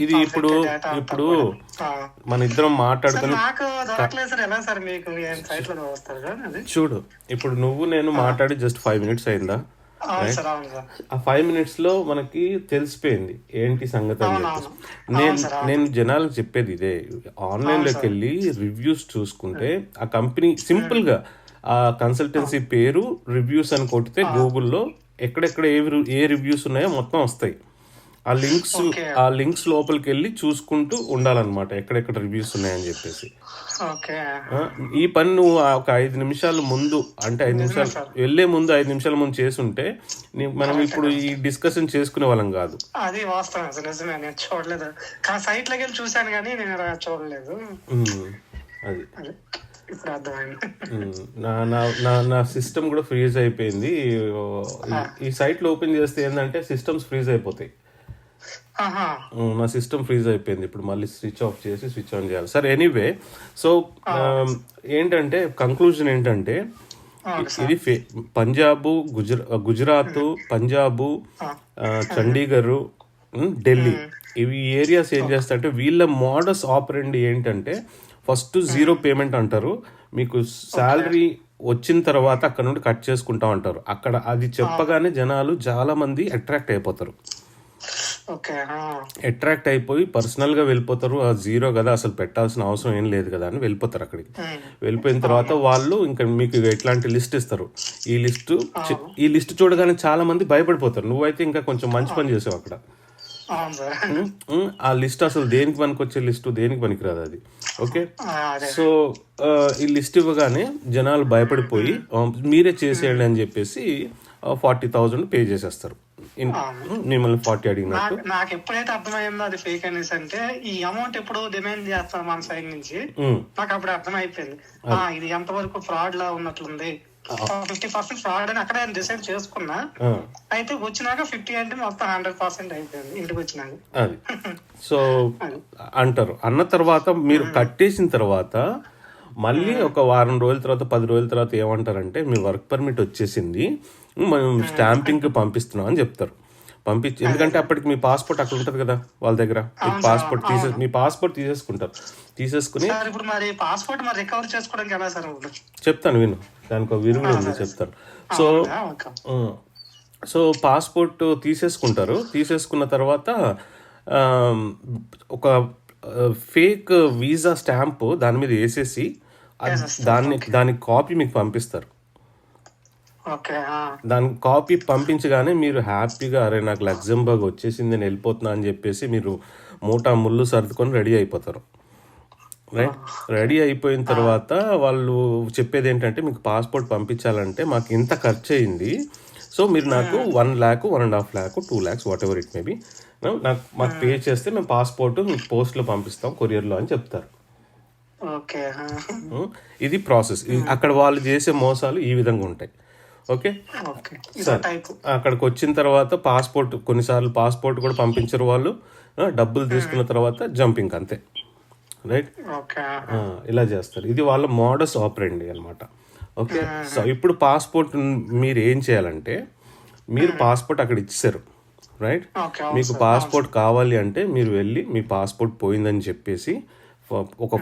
ఇది ఇప్పుడు మన ఇద్దరం మాట్లాడుతున్నా.
నాకు దొరకలేదు సార్, ఎలా సార్ మీకు సైట్ లో వస్తారు కదా?
చూడు, ఇప్పుడు నువ్వు నేను మాట్లాడి జస్ట్ 5 minutes అయిందా? ఆ 5 minutes లో మనకి తెలిసిపోయింది ఏంటి సంగతి అని చెప్పేసి. నేను జనాలకు చెప్పేది ఇదే, ఆన్లైన్ లోకి వెళ్ళి రివ్యూస్ చూసుకుంటే ఆ కంపెనీ సింపుల్ గా ఆ కన్సల్టెన్సీ పేరు రివ్యూస్ అని కొట్టితే గూగుల్లో ఎక్కడెక్కడ ఏ రివ్యూస్ ఉన్నాయో మొత్తం వస్తాయి. ఆ లింక్స్ లోపలికి వెళ్ళి చూసుకుంటూ ఉండాలన్నమాట ఎక్కడెక్కడ రివ్యూస్ ఉన్నాయని చెప్పేసి. ఈ పని నువ్వు ఒక 5 నిమిషాల ముందు, అంటే 5 నిమిషాలు వెళ్లే ముందు 5 నిమిషాల ముందు చేసుంటే మనం ఇప్పుడు ఈ డిస్కషన్ చేసుకునే వాళ్ళం కాదు.
అది వాస్తవం, నిజమే. నేను చూడలేదు, సైట్ లోకి వెళ్ళి చూసాను కానీ నేను చూడలేదు.
అది
ఇప్పుడు అర్థమైంది.
నా సిస్టమ్ కూడా ఫ్రీజ్ అయిపోయింది. ఈ సైట్ లో ఓపెన్ చేస్తే ఏంటంటే సిస్టమ్స్ ఫ్రీజ్ అయిపోతాయి. నా సిస్టమ్ ఫ్రీజ్ అయిపోయింది. ఇప్పుడు మళ్ళీ స్విచ్ ఆఫ్ చేసి స్విచ్ ఆన్ చేయాలి. సరే, ఎనీవే, సో ఏంటంటే కంక్లూజన్ ఏంటంటే ఇది పంజాబ్, గుజరాత్, పంజాబ్, చండీగఢ్, ఢిల్లీ, ఇవి ఏరియాస్ ఏం చేస్తారంటే వీళ్ళ మోడస్ ఆపరెండి ఏంటంటే ఫస్ట్ 0 పేమెంట్ అంటారు. మీకు శాలరీ వచ్చిన తర్వాత అక్కడ నుండి కట్ చేసుకుంటా ఉంటారు. అక్కడ అది చెప్పగానే జనాలు చాలా మంది అట్రాక్ట్ అయిపోతారు. అట్రాక్ట్ అయిపోయి పర్సనల్ గా వెళ్ళిపోతారు. ఆ 0 కదా, అసలు పెట్టాల్సిన అవసరం ఏం లేదు కదా అని వెళ్ళిపోతారు అక్కడికి. వెళ్ళిపోయిన తర్వాత వాళ్ళు ఇంకా మీకు ఇట్లాంటి లిస్ట్ ఇస్తారు. ఈ లిస్ట్ చూడగానే చాలా మంది భయపడిపోతారు. నువ్వైతే ఇంకా కొంచెం మంచి పని చేసావు అక్కడ. ఆ లిస్ట్ అసలు దేనికి పనికొచ్చే లిస్టు, దేనికి పనికిరాదు అది. ఓకే, సో ఈ లిస్ట్ ఇవ్వగానే జనాలు భయపడిపోయి మీరే చేసేయండి అని చెప్పేసి 40,000 పే చేసేస్తారు. మిమ్మల్ని 40 అడిగినట్టు.
నాకు ఎప్పుడైతే అర్థమైందో అది ఫేక్ అనేసి, అంటే ఈ అమౌంట్ ఎప్పుడు డిమాండ్ చేస్తారు మన సైడ్ నుంచి, నాకు అప్పుడు అర్థమైపోయింది ఇది ఎంతవరకు ఫ్రాడ్ లా ఉన్నట్లుంది. 50% ఫ్రాడ్ అని అక్కడ డిసైడ్ చేసుకున్నా. అయితే వచ్చినాక 50 అంటే మొత్తం 100% అయిపోయింది ఇంటికి వచ్చినాక.
అది సో అంటారు. అన్న తర్వాత మీరు కట్టేసిన తర్వాత మళ్ళీ ఒక వారం రోజుల తర్వాత 10 రోజుల తర్వాత ఏమంటారంటే మీ వర్క్ పర్మిట్ వచ్చేసింది, మనం స్టాంపింగ్కి పంపిస్తున్నాం అని చెప్తారు. ఎందుకంటే అప్పటికి మీ పాస్పోర్ట్ అక్కడ ఉంటుంది కదా వాళ్ళ దగ్గర. మీ పాస్పోర్ట్ తీసేసుకుని చెప్తాను విను, దానికి ఒక విరుగుడు ఉంది చెప్తాను. సో పాస్పోర్ట్ తీసేసుకున్న తర్వాత ఒక ఫేక్ వీసా స్టాంప్ దాని మీద వేసేసి దానికి కాపీ మీకు పంపిస్తారు. దాని కాపీ పంపించగానే మీరు హ్యాపీగా అరే నాకు లగ్జంబర్గ్ వచ్చేసింది నేను వెళ్ళిపోతున్నా అని చెప్పేసి మీరు మూటా ముళ్ళు సర్దుకొని రెడీ అయిపోతారు. రైట్, రెడీ అయిపోయిన తర్వాత వాళ్ళు చెప్పేది ఏంటంటే మీకు పాస్పోర్ట్ పంపించాలంటే మాకు ఇంత ఖర్చు అయింది, సో మీరు నాకు 1 lakh, 1.5 lakh, 2 lakhs what ever it maybe మాకు పే చేస్తే మేము పాస్పోర్ట్ మీకు పోస్ట్లో పంపిస్తాం, కొరియర్లో అని చెప్తారు. ఇది ప్రాసెస్. అక్కడ వాళ్ళు చేసే మోసాలు ఈ విధంగా ఉంటాయి. ఓకే సార్, అక్కడికి వచ్చిన తర్వాత కొన్నిసార్లు పాస్పోర్ట్ కూడా పంపించరు వాళ్ళు. డబ్బులు తీసుకున్న తర్వాత జంపింగ్ అంతే. రైట్, ఇలా చేస్తారు. ఇది వాళ్ళ మోడస్ ఆపరెండి అనమాట. ఓకే, సో ఇప్పుడు పాస్పోర్ట్ మీరు ఏం చేయాలంటే మీరు పాస్పోర్ట్ అక్కడ ఇచ్చారు. రైట్, మీకు పాస్పోర్ట్ కావాలి అంటే మీరు వెళ్ళి మీ పాస్పోర్ట్ పోయిందని చెప్పేసి ఒక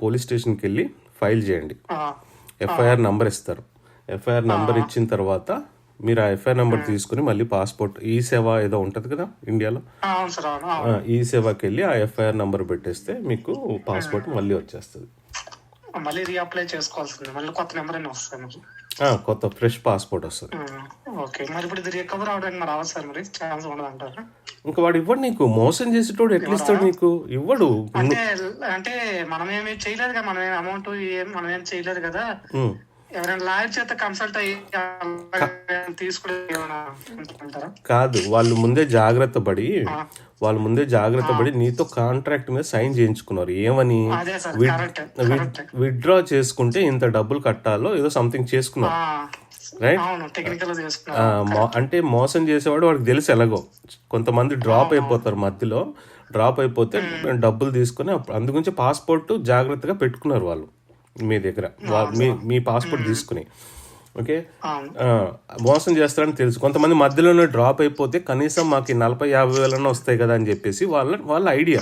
పోలీస్ స్టేషన్కి వెళ్ళి ఫైల్ చేయండి. ఎఫ్ఐఆర్ నంబర్ ఇస్తారు. ఎఫ్ఐఆర్ నంబర్ ఇచ్చిన తర్వాత మీరు ఆ ఎఫ్ఐఆర్ నెంబర్ తీసుకుని మళ్ళీ పాస్పోర్ట్ ఈ సేవ ఏదో ఉంటుంది కదా ఇండియాలో,
అవును సార్, అవును.
ఈ సేవకి వెళ్ళి ఆ ఎఫ్ఐఆర్ నెంబర్ పెట్టేస్తే మీకు పాస్పోర్ట్ మళ్ళీ వచ్చేస్తుంది.
మళ్ళీ రీఅప్లై చేసుకోవాల్సింది, మళ్ళీ కొత్త నెంబర్ అని వస్తుంది మరి.
కొత్త ఫ్రెష్ పాస్పోర్ట్ వస్తుంది.
ఓకే, మరి ఇప్పుడు ఇది రికవర్ అవడానికి మరి అవ్వదు సార్, మరి ఛాన్స్ ఉండదు అంటారా?
ఇంకా వాడు ఇవ్వడు నీకు, మోసం చేసేటోడు ఎట్లా ఇస్తాడు నీకు, ఇవ్వడు.
అంటే అంటే మనం ఏమి చేయలేదు కదా, మనం అమౌంట్ మనం ఏం చేయలేదు కదా. ఎవరైనా లాయర్ చేత కన్సల్ట్ అయ్యి తీసుకునేది ఏమైనా అంటారా?
కాదు, వాళ్ళు ముందే జాగ్రత్త పడి నీతో కాంట్రాక్ట్ మీద సైన్ చేయించుకున్నారు. ఏమని, విత్డ్రా చేసుకుంటే ఇంత డబ్బులు కట్టాలో ఏదో సంథింగ్ చేసుకున్నారు, రైట్? అంటే మోసం చేసేవాడు వాడికి తెలుసు ఎలాగో. కొంతమంది డ్రాప్ అయిపోతారు, మధ్యలో డ్రాప్ అయిపోతే డబ్బులు తీసుకుని అందుగురించి పాస్పోర్ట్ జాగ్రత్తగా పెట్టుకున్నారు వాళ్ళు మీ దగ్గర, మీ పాస్పోర్ట్ తీసుకుని. ఓకే, మోసం చేస్తారని తెలుసు. కొంతమంది మధ్యలోనే డ్రాప్ అయిపోతే కనీసం మాకు 40-50 వేలన్నా వస్తాయి కదా అని చెప్పేసి వాళ్ళ ఐడియా.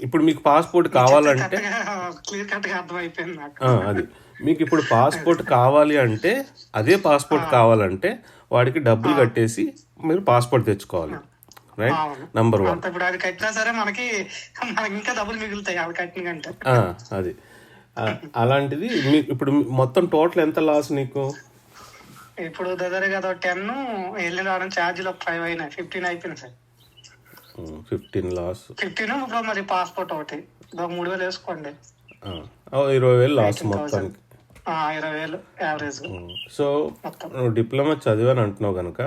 ఇప్పుడు మీకు పాస్పోర్ట్ కావాలంటే అది మీకు ఇప్పుడు పాస్పోర్ట్ కావాలి అంటే, అదే పాస్పోర్ట్ కావాలంటే వాడికి డబ్బులు కట్టేసి మీరు పాస్పోర్ట్ తెచ్చుకోవాలి, రైట్? నంబర్ 1. అది అలాంటిది. ఇప్పుడు మొత్తం టోటల్ ఎంత లాస్ నీకు?
ఇప్పుడు దగ్గరగా 10 వెళ్ళిన వారం ఛార్జీలు 5 అయినాయి, 15 అయిపోయింది సార్.
15 లాస్.
15 ఇప్పుడు మరి పాస్పోర్ట్ ఒకటి 3,000 వేసుకోండి,
20,000 లాస్ మొత్తానికి.
20,000 యావరేజ్.
సో నువ్వు డిప్లొమా చదివాని అంటున్నావు కనుక,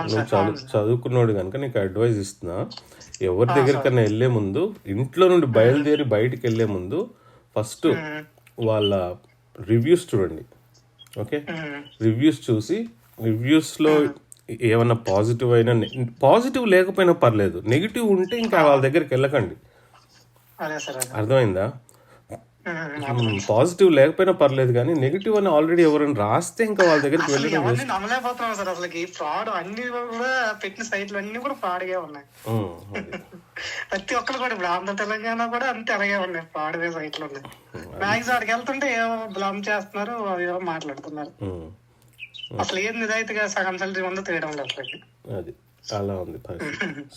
నువ్వు చదువుకున్నాడు కనుక నీకు అడ్వైజ్ ఇస్తున్నా, ఎవరి దగ్గరికన్నా వెళ్ళే ముందు, ఇంట్లో నుండి బయలుదేరి బయటికి వెళ్ళే ముందు ఫస్ట్ వాళ్ళ రివ్యూస్ చూడండి. ఓకే, రివ్యూస్ చూసి రివ్యూస్లో ఏమన్నా పాజిటివ్ లేకపోయినా పర్లేదు, నెగిటివ్ ఉంటే ఇంకా వాళ్ళ దగ్గరికి వెళ్ళకండి. అర్థమైందా? పాజిటివ్ లేకపోయినా పర్లేదు కానీ నెగిటివ్ అని ఆల్రెడీ ఎవరైనా రాస్తే ఇంకా వాళ్ళ దగ్గరికి వెళ్ళి
నమ్మలేకపోతున్నాం సార్. అసలు ఫ్రాడ్ అన్ని కూడా పెట్టిన సైట్లు అన్ని కూడా ఫ్రాడ్ గా ఉన్నాయి. ప్రతి ఒక్కరు కూడా ఇప్పుడు ఆంధ్ర తెలంగాణ కూడా అంతే అలాగే ఉన్నాయి, ఫ్రాడ్ సైట్లు ఉన్నాయి. మ్యాక్స్ ఆడికి వెళ్తుంటే ఏమో బ్లమ్ చేస్తున్నారు, ఏమో మాట్లాడుతున్నారు. అసలు ఏం నిజాయితీగా కన్సల్టీ ఉందో తెలియడం లేదు అసలు.
అది అలా ఉంది.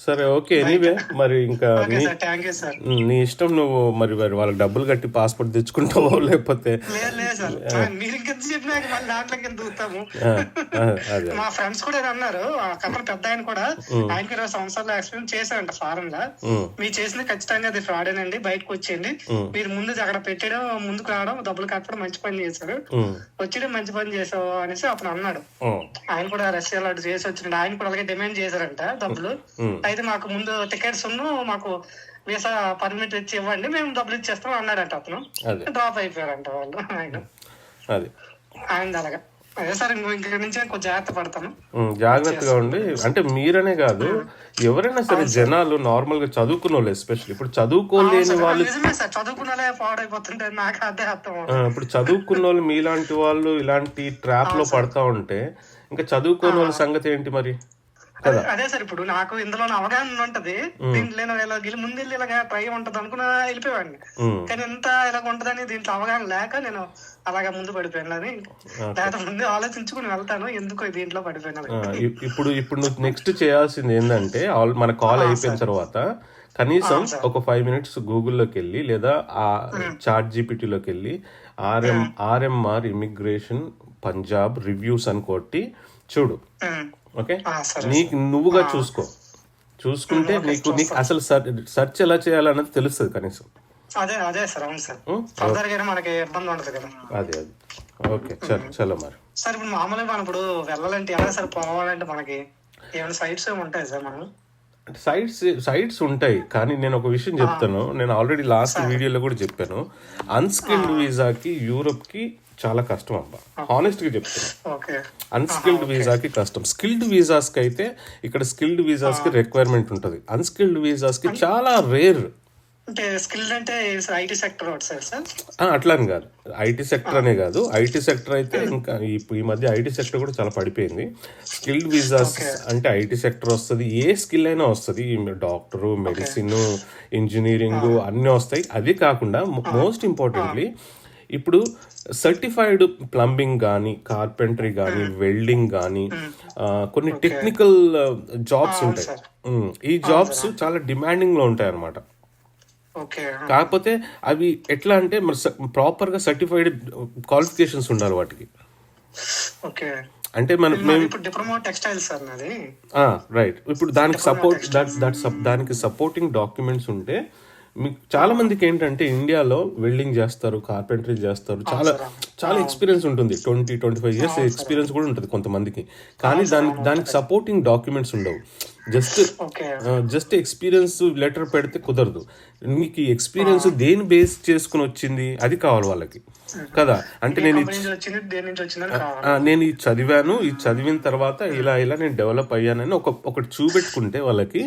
సరే, ఓకే. ఎనీవే, మరి ఇంకా నీ ఇష్టం. నువ్వు మరి వాళ్ళకి డబ్బులు కట్టి పాస్పోర్ట్ తెచ్చుకుంటావో లేకపోతే
మా ఫ్రెండ్స్ కూడా అన్నారు, అక్కడ పెద్ద ఆయన కూడా, ఆయనకి 20 సంవత్సరాలు ఎక్స్పీరియన్స్ చేశారంట ఫారెన్ లా. మీరు చేసింది ఖచ్చితంగా అది ఫ్రాడేనండి, బయటకు వచ్చేయండి. మీరు ముందు అక్కడ పెట్టడం, ముందుకు రావడం, డబ్బులు కట్టడం మంచి పని చేశారు, వచ్చేయడం మంచి పని చేసావు అనేసి అప్పుడు అన్నాడు. ఆయన కూడా రష్యాలో అటు చేసి వచ్చిండు, ఆయన కూడా అలాగే డిమాండ్ చేశారంట డబ్బులు. అయితే మాకు ముందు టికెట్స్ మాకు వీసా పర్మిట్ ఇచ్చి ఇవ్వండి, మేము డబ్బులు ఇచ్చేస్తాం అన్నాడంట అతను. డ్రాప్ అయిపోయారంట వాళ్ళు. ఆయన అలాగా. అదే సార్, ఇంక నుంచి కొంచెం జాగ్రత్త పడతాను.
జాగ్రత్తగా ఉండి, అంటే మీరనే కాదు ఎవరైనా సరే, జనాలు నార్మల్ గా చదువుకున్న వాళ్ళు, ఎస్పెషల్లీ ఇప్పుడు చదువుకోలేని వాళ్ళు,
చదువుకున్న వాళ్ళే పాడైపోతుంటే నాకు అదే అర్థం.
ఇప్పుడు చదువుకున్న వాళ్ళు మీలాంటి వాళ్ళు ఇలాంటి ట్రాప్ లో పడతా ఉంటే ఇంకా చదువుకోని వాళ్ళ సంగతి ఏంటి మరి?
అదే సార్, ఇప్పుడు నాకు ఇందులో అవగాహన ఉంటది, దీంట్లో ముందు వెళ్ళి ఇలాగ ట్రై ఉంటది అనుకున్నా వెళ్ళిపోయాడిని. కానీ ఎంత ఇలాగ ఉంటదని దీంట్లో అవగాహన లేక నేను అలాగా ముందు పడిపోయాను. అని లేకపోతే ముందు ఆలోచించుకుని వెళ్తాను, ఎందుకో దీంట్లో పడిపోయినా.
ఇప్పుడు నువ్వు నెక్స్ట్ చేయాల్సింది ఏంటంటే, మన కాల్ అయిపోయిన తర్వాత కనీసం ఒక 5 minutes గూగుల్లోకి వెళ్ళి లేదా ఆ చాట్ జీపీటీలోకి వెళ్ళి ఆర్ఎంఆర్ ఇమిగ్రేషన్ పంజాబ్ రివ్యూస్ అని కొట్టి చూడు. ఓకే, నీకు నువ్వుగా చూసుకుంటే నీకు అసలు సెర్చ్ ఎలా చేయాలన్నది తెలుస్తుంది కనీసం.
అదే సార్, అవును సార్. ఫర్దర్ గా మనకి ఇబ్బంది ఉండదు కదా.
అదే ఓకే, చలో మరి.
సార్ ఇప్పుడు మామూలుగా మనం ఇప్పుడు వెళ్ళాలంటే ఎలా సార్, పోవాలంటే మనకి ఏమైనా సైట్స్ ఉంటాయి సార్? మనం
సైట్స్ ఉంటాయి, కానీ నేను ఒక విషయం చెప్తాను. నేను ఆల్రెడీ లాస్ట్ వీడియోలో కూడా చెప్పాను, అన్స్కిల్డ్ వీసాకి యూరోప్ కి చాలా కష్టం అబ్బా, హానెస్ట్ గా చెప్తాను. అన్స్కిల్డ్ వీసాకి కష్టం. స్కిల్డ్ వీసాస్ కి అయితే ఇక్కడ స్కిల్డ్ వీసాస్ కి రిక్వైర్మెంట్ ఉంటుంది, అన్స్కిల్డ్ వీసాస్ కి చాలా రేర్. అట్లా అని కాదు, ఐటీ సెక్టర్ అనే కాదు, ఐటీ సెక్టర్ అయితే ఇంకా ఈ మధ్య ఐటీ సెక్టర్ కూడా చాలా పడిపోయింది. స్కిల్డ్ వీసాస్ అంటే ఐటీ సెక్టర్ వస్తుంది, ఏ స్కిల్ అయినా వస్తుంది, డాక్టరు, మెడిసిన్, ఇంజనీరింగ్ అన్నీ వస్తాయి. అది కాకుండా మోస్ట్ ఇంపార్టెంట్లీ ఇప్పుడు సర్టిఫైడ్ ప్లంబింగ్ కానీ, కార్పెంటరీ కానీ, వెల్డింగ్ కానీ, కొన్ని టెక్నికల్ జాబ్స్ ఉంటాయి.
సార్.
ఈ జాబ్స్ చాలా డిమాండింగ్లో ఉంటాయి అన్నమాట.
ఓకే.
కాకపోతే అవి ఎట్లా అంటే మరి ప్రాపర్గా సర్టిఫైడ్ క్వాలిఫికేషన్స్ ఉండాలి వాటికి.
ఓకే.
అంటే మేము
ఇప్పుడు డిప్లొమా టెక్స్టైల్స్ సార్ నాది.
రైట్. ఇప్పుడు దానికి దానికి సపోర్టింగ్ డాక్యుమెంట్స్ ఉంటే మీకు చాలా మందికి ఏంటంటే ఇండియాలో వెల్డింగ్ చేస్తారు, కార్పెంటరీ చేస్తారు, చాలా ఎక్స్పీరియన్స్ ఉంటుంది, 20-25 years ఎక్స్పీరియన్స్ కూడా ఉంటుంది కొంతమందికి. కానీ దానికి సపోర్టింగ్ డాక్యుమెంట్స్ ఉండవు. జస్ట్ ఎక్స్పీరియన్స్ లెటర్ పెడితే కుదరదు. మీకు ఈ ఎక్స్పీరియన్స్ దేని బేస్ చేసుకుని వచ్చింది అది కావాలి వాళ్ళకి కదా. అంటే నేను ఇది చదివాను, ఇది చదివిన తర్వాత ఇలా నేను డెవలప్ అయ్యానని ఒకటి చూపెట్టుకుంటే వాళ్ళకి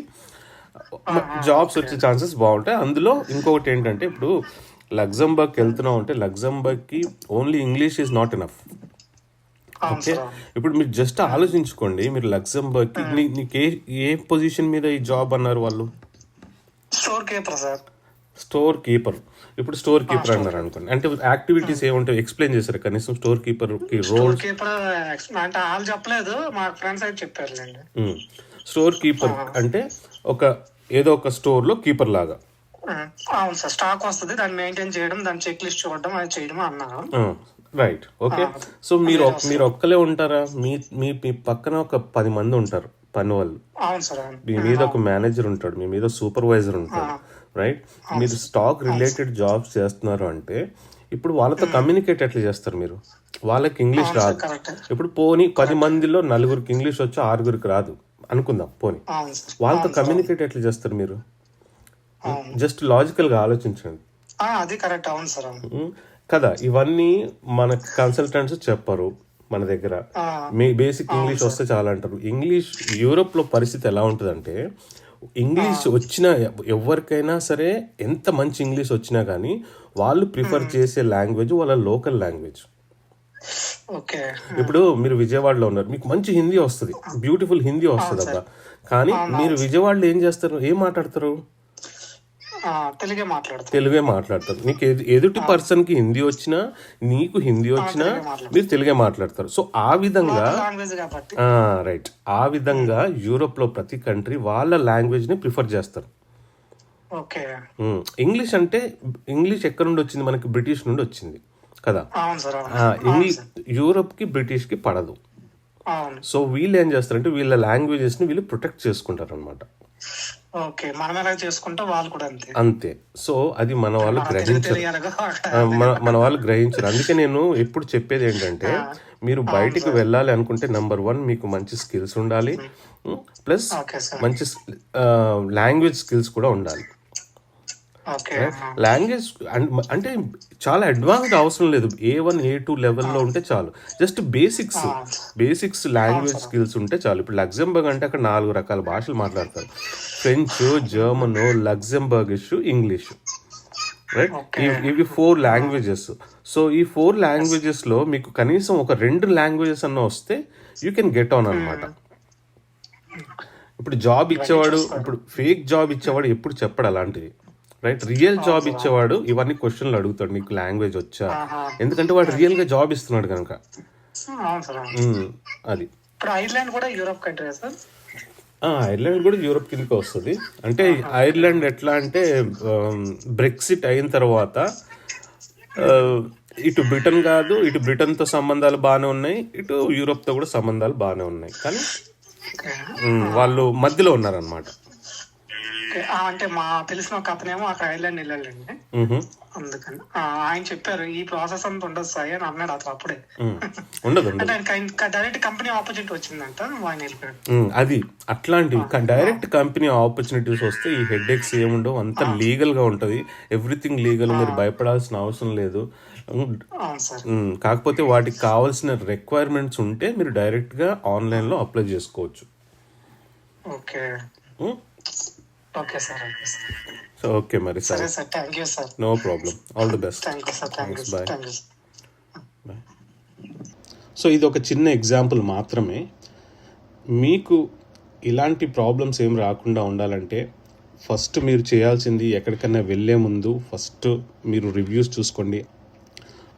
జాబ్స్ వచ్చే ఛాన్సెస్ బాగుంటాయి. అందులో ఇంకొకటి ఏంటంటే ఇప్పుడు లగ్జంబర్గ్కి వెళ్తున్నాం అంటే లగ్జంబర్గ్కి only English is not enough. Okay. ఇప్పుడు మీరు జస్ట్ ఆలోచించుకోండి, మీరు లగ్జంబర్గ్కి నీకు ఏ పొజిషన్ మీద ఈ జాబ్ అన్నారు వాళ్ళు? Store keeper. ఇప్పుడు స్టోర్ కీపర్ అన్నారు అనుకోండి, అంటే యాక్టివిటీస్ ఏముంటాయి ఎక్స్ప్లెయిన్ చేశారు కనీసం స్టోర్ కీపర్ కి రోల్?
చెప్పలేదు, మా ఫ్రెండ్స్ అయితే చెప్పారులేండి.
స్టోర్ కీపర్ అంటే ఏదో ఒక స్టోర్ లో కీపర్ లాగా.
అవును సార్. స్టాక్ వస్తుంది, దాన్ని మెయింటైన్ చేయడం, దాని చెక్ లిస్ట్ చూడడం, అది చేయడం అన్నారు.
రైట్. ఓకే. సో మీరు ఒక్కలే ఉంటారా? మీ పక్కన ఒక 10 మంది ఉంటారు పని వాళ్ళు. మీ మీద ఒక మేనేజర్ ఉంటాడు, మీ మీద సూపర్వైజర్ ఉంటాడు. రైట్. మీరు స్టాక్ రిలేటెడ్ జాబ్స్ చేస్తున్నారు అంటే ఇప్పుడు వాళ్ళతో కమ్యూనికేట్ ఎట్లా చేస్తారు మీరు? వాళ్ళకి ఇంగ్లీష్ రాదు. ఇప్పుడు పోనీ 10 మందిలో 4గురికి ఇంగ్లీష్ వచ్చి 6గురికి రాదు అనుకుందాం, పోనీ వాళ్ళతో కమ్యూనికేట్ ఎట్లా చేస్తారు మీరు? జస్ట్ లాజికల్ గా ఆలోచించండి.
అది కరెక్ట్. అవును సార్.
కదా. ఇవన్నీ మన కన్సల్టెంట్స్ చెప్పరు మన దగ్గర. మీ బేసిక్ ఇంగ్లీష్ వస్తే చాలా అంటారు. ఇంగ్లీష్ యూరోప్ లో పరిస్థితి ఎలా ఉంటుందంటే, ఇంగ్లీష్ వచ్చిన ఎవరికైనా సరే ఎంత మంచి ఇంగ్లీష్ వచ్చినా కానీ వాళ్ళు ప్రిఫర్ చేసే లాంగ్వేజ్ వాళ్ళ లోకల్ లాంగ్వేజ్. ఇప్పుడు మీరు విజయవాడలో ఉన్నారు, మీకు మంచి హిందీ వస్తుంది, బ్యూటిఫుల్ హిందీ వస్తుంది అబ్బా. కానీ మీరు విజయవాడలో ఏం చేస్తారు? ఏం మాట్లాడతారు? తెలుగే మాట్లాడతారు. నీకు ఎదుటి పర్సన్ కి హిందీ వచ్చినా, నీకు హిందీ వచ్చినా మీరు తెలుగే మాట్లాడతారు. సో ఆ విధంగా రైట్, ఆ విధంగా యూరోప్ లో ప్రతి కంట్రీ వాళ్ళ లాంగ్వేజ్ ని ప్రిఫర్ చేస్తారు. ఇంగ్లీష్ అంటే ఇంగ్లీష్ ఎక్కడ నుండి వచ్చింది? మనకి బ్రిటిష్ నుండి వచ్చింది కదా. యూరోప్ కి బ్రిటిష్ కి పడదు. సో వీళ్ళు ఏం చేస్తారంటే వీళ్ళ లాంగ్వేజెస్ ని వీళ్ళు ప్రొటెక్ట్ చేసుకుంటారు అనమాట. అంతే. సో అది మన వాళ్ళు గ్రహించరు. అందుకే నేను ఎప్పుడు చెప్పేది ఏంటంటే, మీరు బయటికి వెళ్ళాలి అనుకుంటే నెంబర్ 1 మీకు మంచి స్కిల్స్ ఉండాలి, ప్లస్ మంచి లాంగ్వేజ్ స్కిల్స్ కూడా ఉండాలి. లాంగ్వేజ్ అంటే చాలా అడ్వాన్స్డ్ అవసరం లేదు, A1 A2 లెవెల్లో ఉంటే చాలు. జస్ట్ బేసిక్స్ లాంగ్వేజ్ స్కిల్స్ ఉంటే చాలు. ఇప్పుడు లగ్జంబర్గ్ అంటే అక్కడ 4 రకాల భాషలు మాట్లాడతారు: ఫ్రెంచ్, జర్మన్, లగ్జంబర్గిష్, ఇంగ్లీష్. రైట్. ఇవి 4 లాంగ్వేజెస్. సో ఈ 4 లాంగ్వేజెస్ లో మీకు కనీసం ఒక 2 లాంగ్వేజెస్ అన్న వస్తే యూ కెన్ గెట్ ఆన్ అనమాట. ఇప్పుడు జాబ్ ఇచ్చేవాడు, ఇప్పుడు ఫేక్ జాబ్ ఇచ్చేవాడు ఎప్పుడు చెప్పడు అలాంటివి. రైట్. రియల్ జాబ్ ఇచ్చేవాడు ఇవన్నీ క్వశ్చన్లు అడుగుతాడు, నీకు లాంగ్వేజ్ వచ్చా? ఎందుకంటే వాడు రియల్ గా జాబ్ ఇస్తున్నాడు కనుక. అది ఐర్లాండ్ కూడా యూరోప్ కిందకి వస్తుంది. అంటే ఐర్లాండ్ ఎట్లా అంటే బ్రెక్సిట్ అయిన తర్వాత ఇటు బ్రిటన్ కాదు, ఇటు బ్రిటన్ తో సంబంధాలు బాగానే ఉన్నాయి, ఇటు యూరోప్ తో కూడా సంబంధాలు బాగానే ఉన్నాయి, కానీ వాళ్ళు మధ్యలో ఉన్నారనమాట.
అంటే మా తెలిసిన ఒక అతనేమో అక్కడ ఐర్లాండ్ వెళ్ళాలండి, అందుకని ఆయన చెప్పారు ఈ ప్రాసెస్ అంతా ఉండదు సార్ అని అన్నాడు అతను. అప్పుడే
ఉండదు,
డైరెక్ట్ కంపెనీ ఆపర్చునిటీ వచ్చిందంట, ఆయన వెళ్ళిపోయాడు.
అది అట్లాంటివి డైరెక్ట్ కంపెనీ ఆపర్చునిటీస్ వస్తే ఈ హెడ్ ఎక్స్ ఏముండవు, అంత లీగల్ గా ఉంటది, ఎవ్రీథింగ్ లీగల్, మీరు భయపడాల్సిన అవసరం లేదు. కాకపోతే వాటికి కావాల్సిన రిక్వైర్మెంట్స్ ఉంటే మీరు డైరెక్ట్ గా ఆన్లైన్ లో అప్లై చేసుకోవచ్చు. ఓకే మరి సరే, no problem, all the best, bye. So ఇది ఒక చిన్న ఎగ్జాంపుల్ మాత్రమే. మీకు ఇలాంటి ప్రాబ్లమ్స్ ఏం రాకుండా ఉండాలంటే ఫస్ట్ మీరు చేయాల్సింది, ఎక్కడికైనా వెళ్ళే ముందు ఫస్ట్ మీరు రివ్యూస్ చూసుకోండి.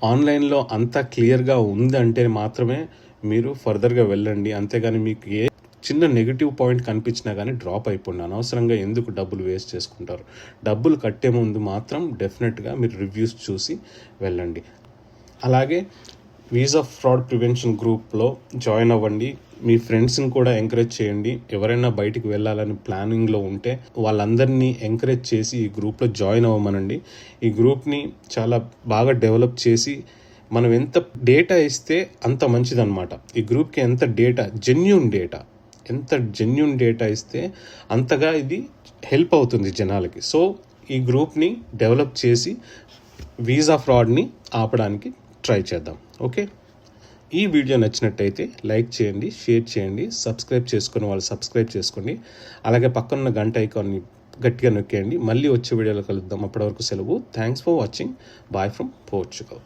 ఆన్లైన్లో అంతా క్లియర్గా ఉందంటే మాత్రమే మీరు ఫర్దర్గా వెళ్ళండి. అంతేగాని మీకు ఏ చిన్న నెగిటివ్ పాయింట్ కనిపించినా కానీ డ్రాప్ అయిపోండి. అనవసరంగా ఎందుకు డబ్బులు వేస్ట్ చేసుకుంటారు. డబ్బులు కట్టే ముందు మాత్రం డెఫినెట్గా మీరు రివ్యూస్ చూసి వెళ్ళండి. అలాగే వీసా ఫ్రాడ్ ప్రివెన్షన్ గ్రూప్లో జాయిన్ అవ్వండి. మీ ఫ్రెండ్స్ని కూడా ఎంకరేజ్ చేయండి. ఎవరైనా బయటికి వెళ్ళాలని ప్లానింగ్లో ఉంటే వాళ్ళందరినీ ఎంకరేజ్ చేసి ఈ గ్రూప్లో జాయిన్ అవ్వమనండి. ఈ గ్రూప్ని చాలా బాగా డెవలప్ చేసి మనం ఎంత డేటా ఇస్తే అంత మంచిదన్నమాట. ఈ గ్రూప్కి ఎంత జెన్యూన్ డేటా ఇస్తే అంతగా ఇది హెల్ప్ అవుతుంది జనాలకి. సో ఈ గ్రూప్ని డెవలప్ చేసి వీసా ఫ్రాడ్ని ఆపడానికి ట్రై చేద్దాం. ఓకే, ఈ వీడియో నచ్చినట్టయితే లైక్ చేయండి, షేర్ చేయండి, సబ్స్క్రైబ్ చేసుకుని వాళ్ళు సబ్స్క్రైబ్ చేసుకోండి. అలాగే పక్కనున్న గంట ఐకాన్ని గట్టిగా నొక్కేయండి. మళ్ళీ వచ్చే వీడియోలో కలుద్దాం. అప్పటి వరకు సెలవు. Thanks for watching. Bye from Portugal.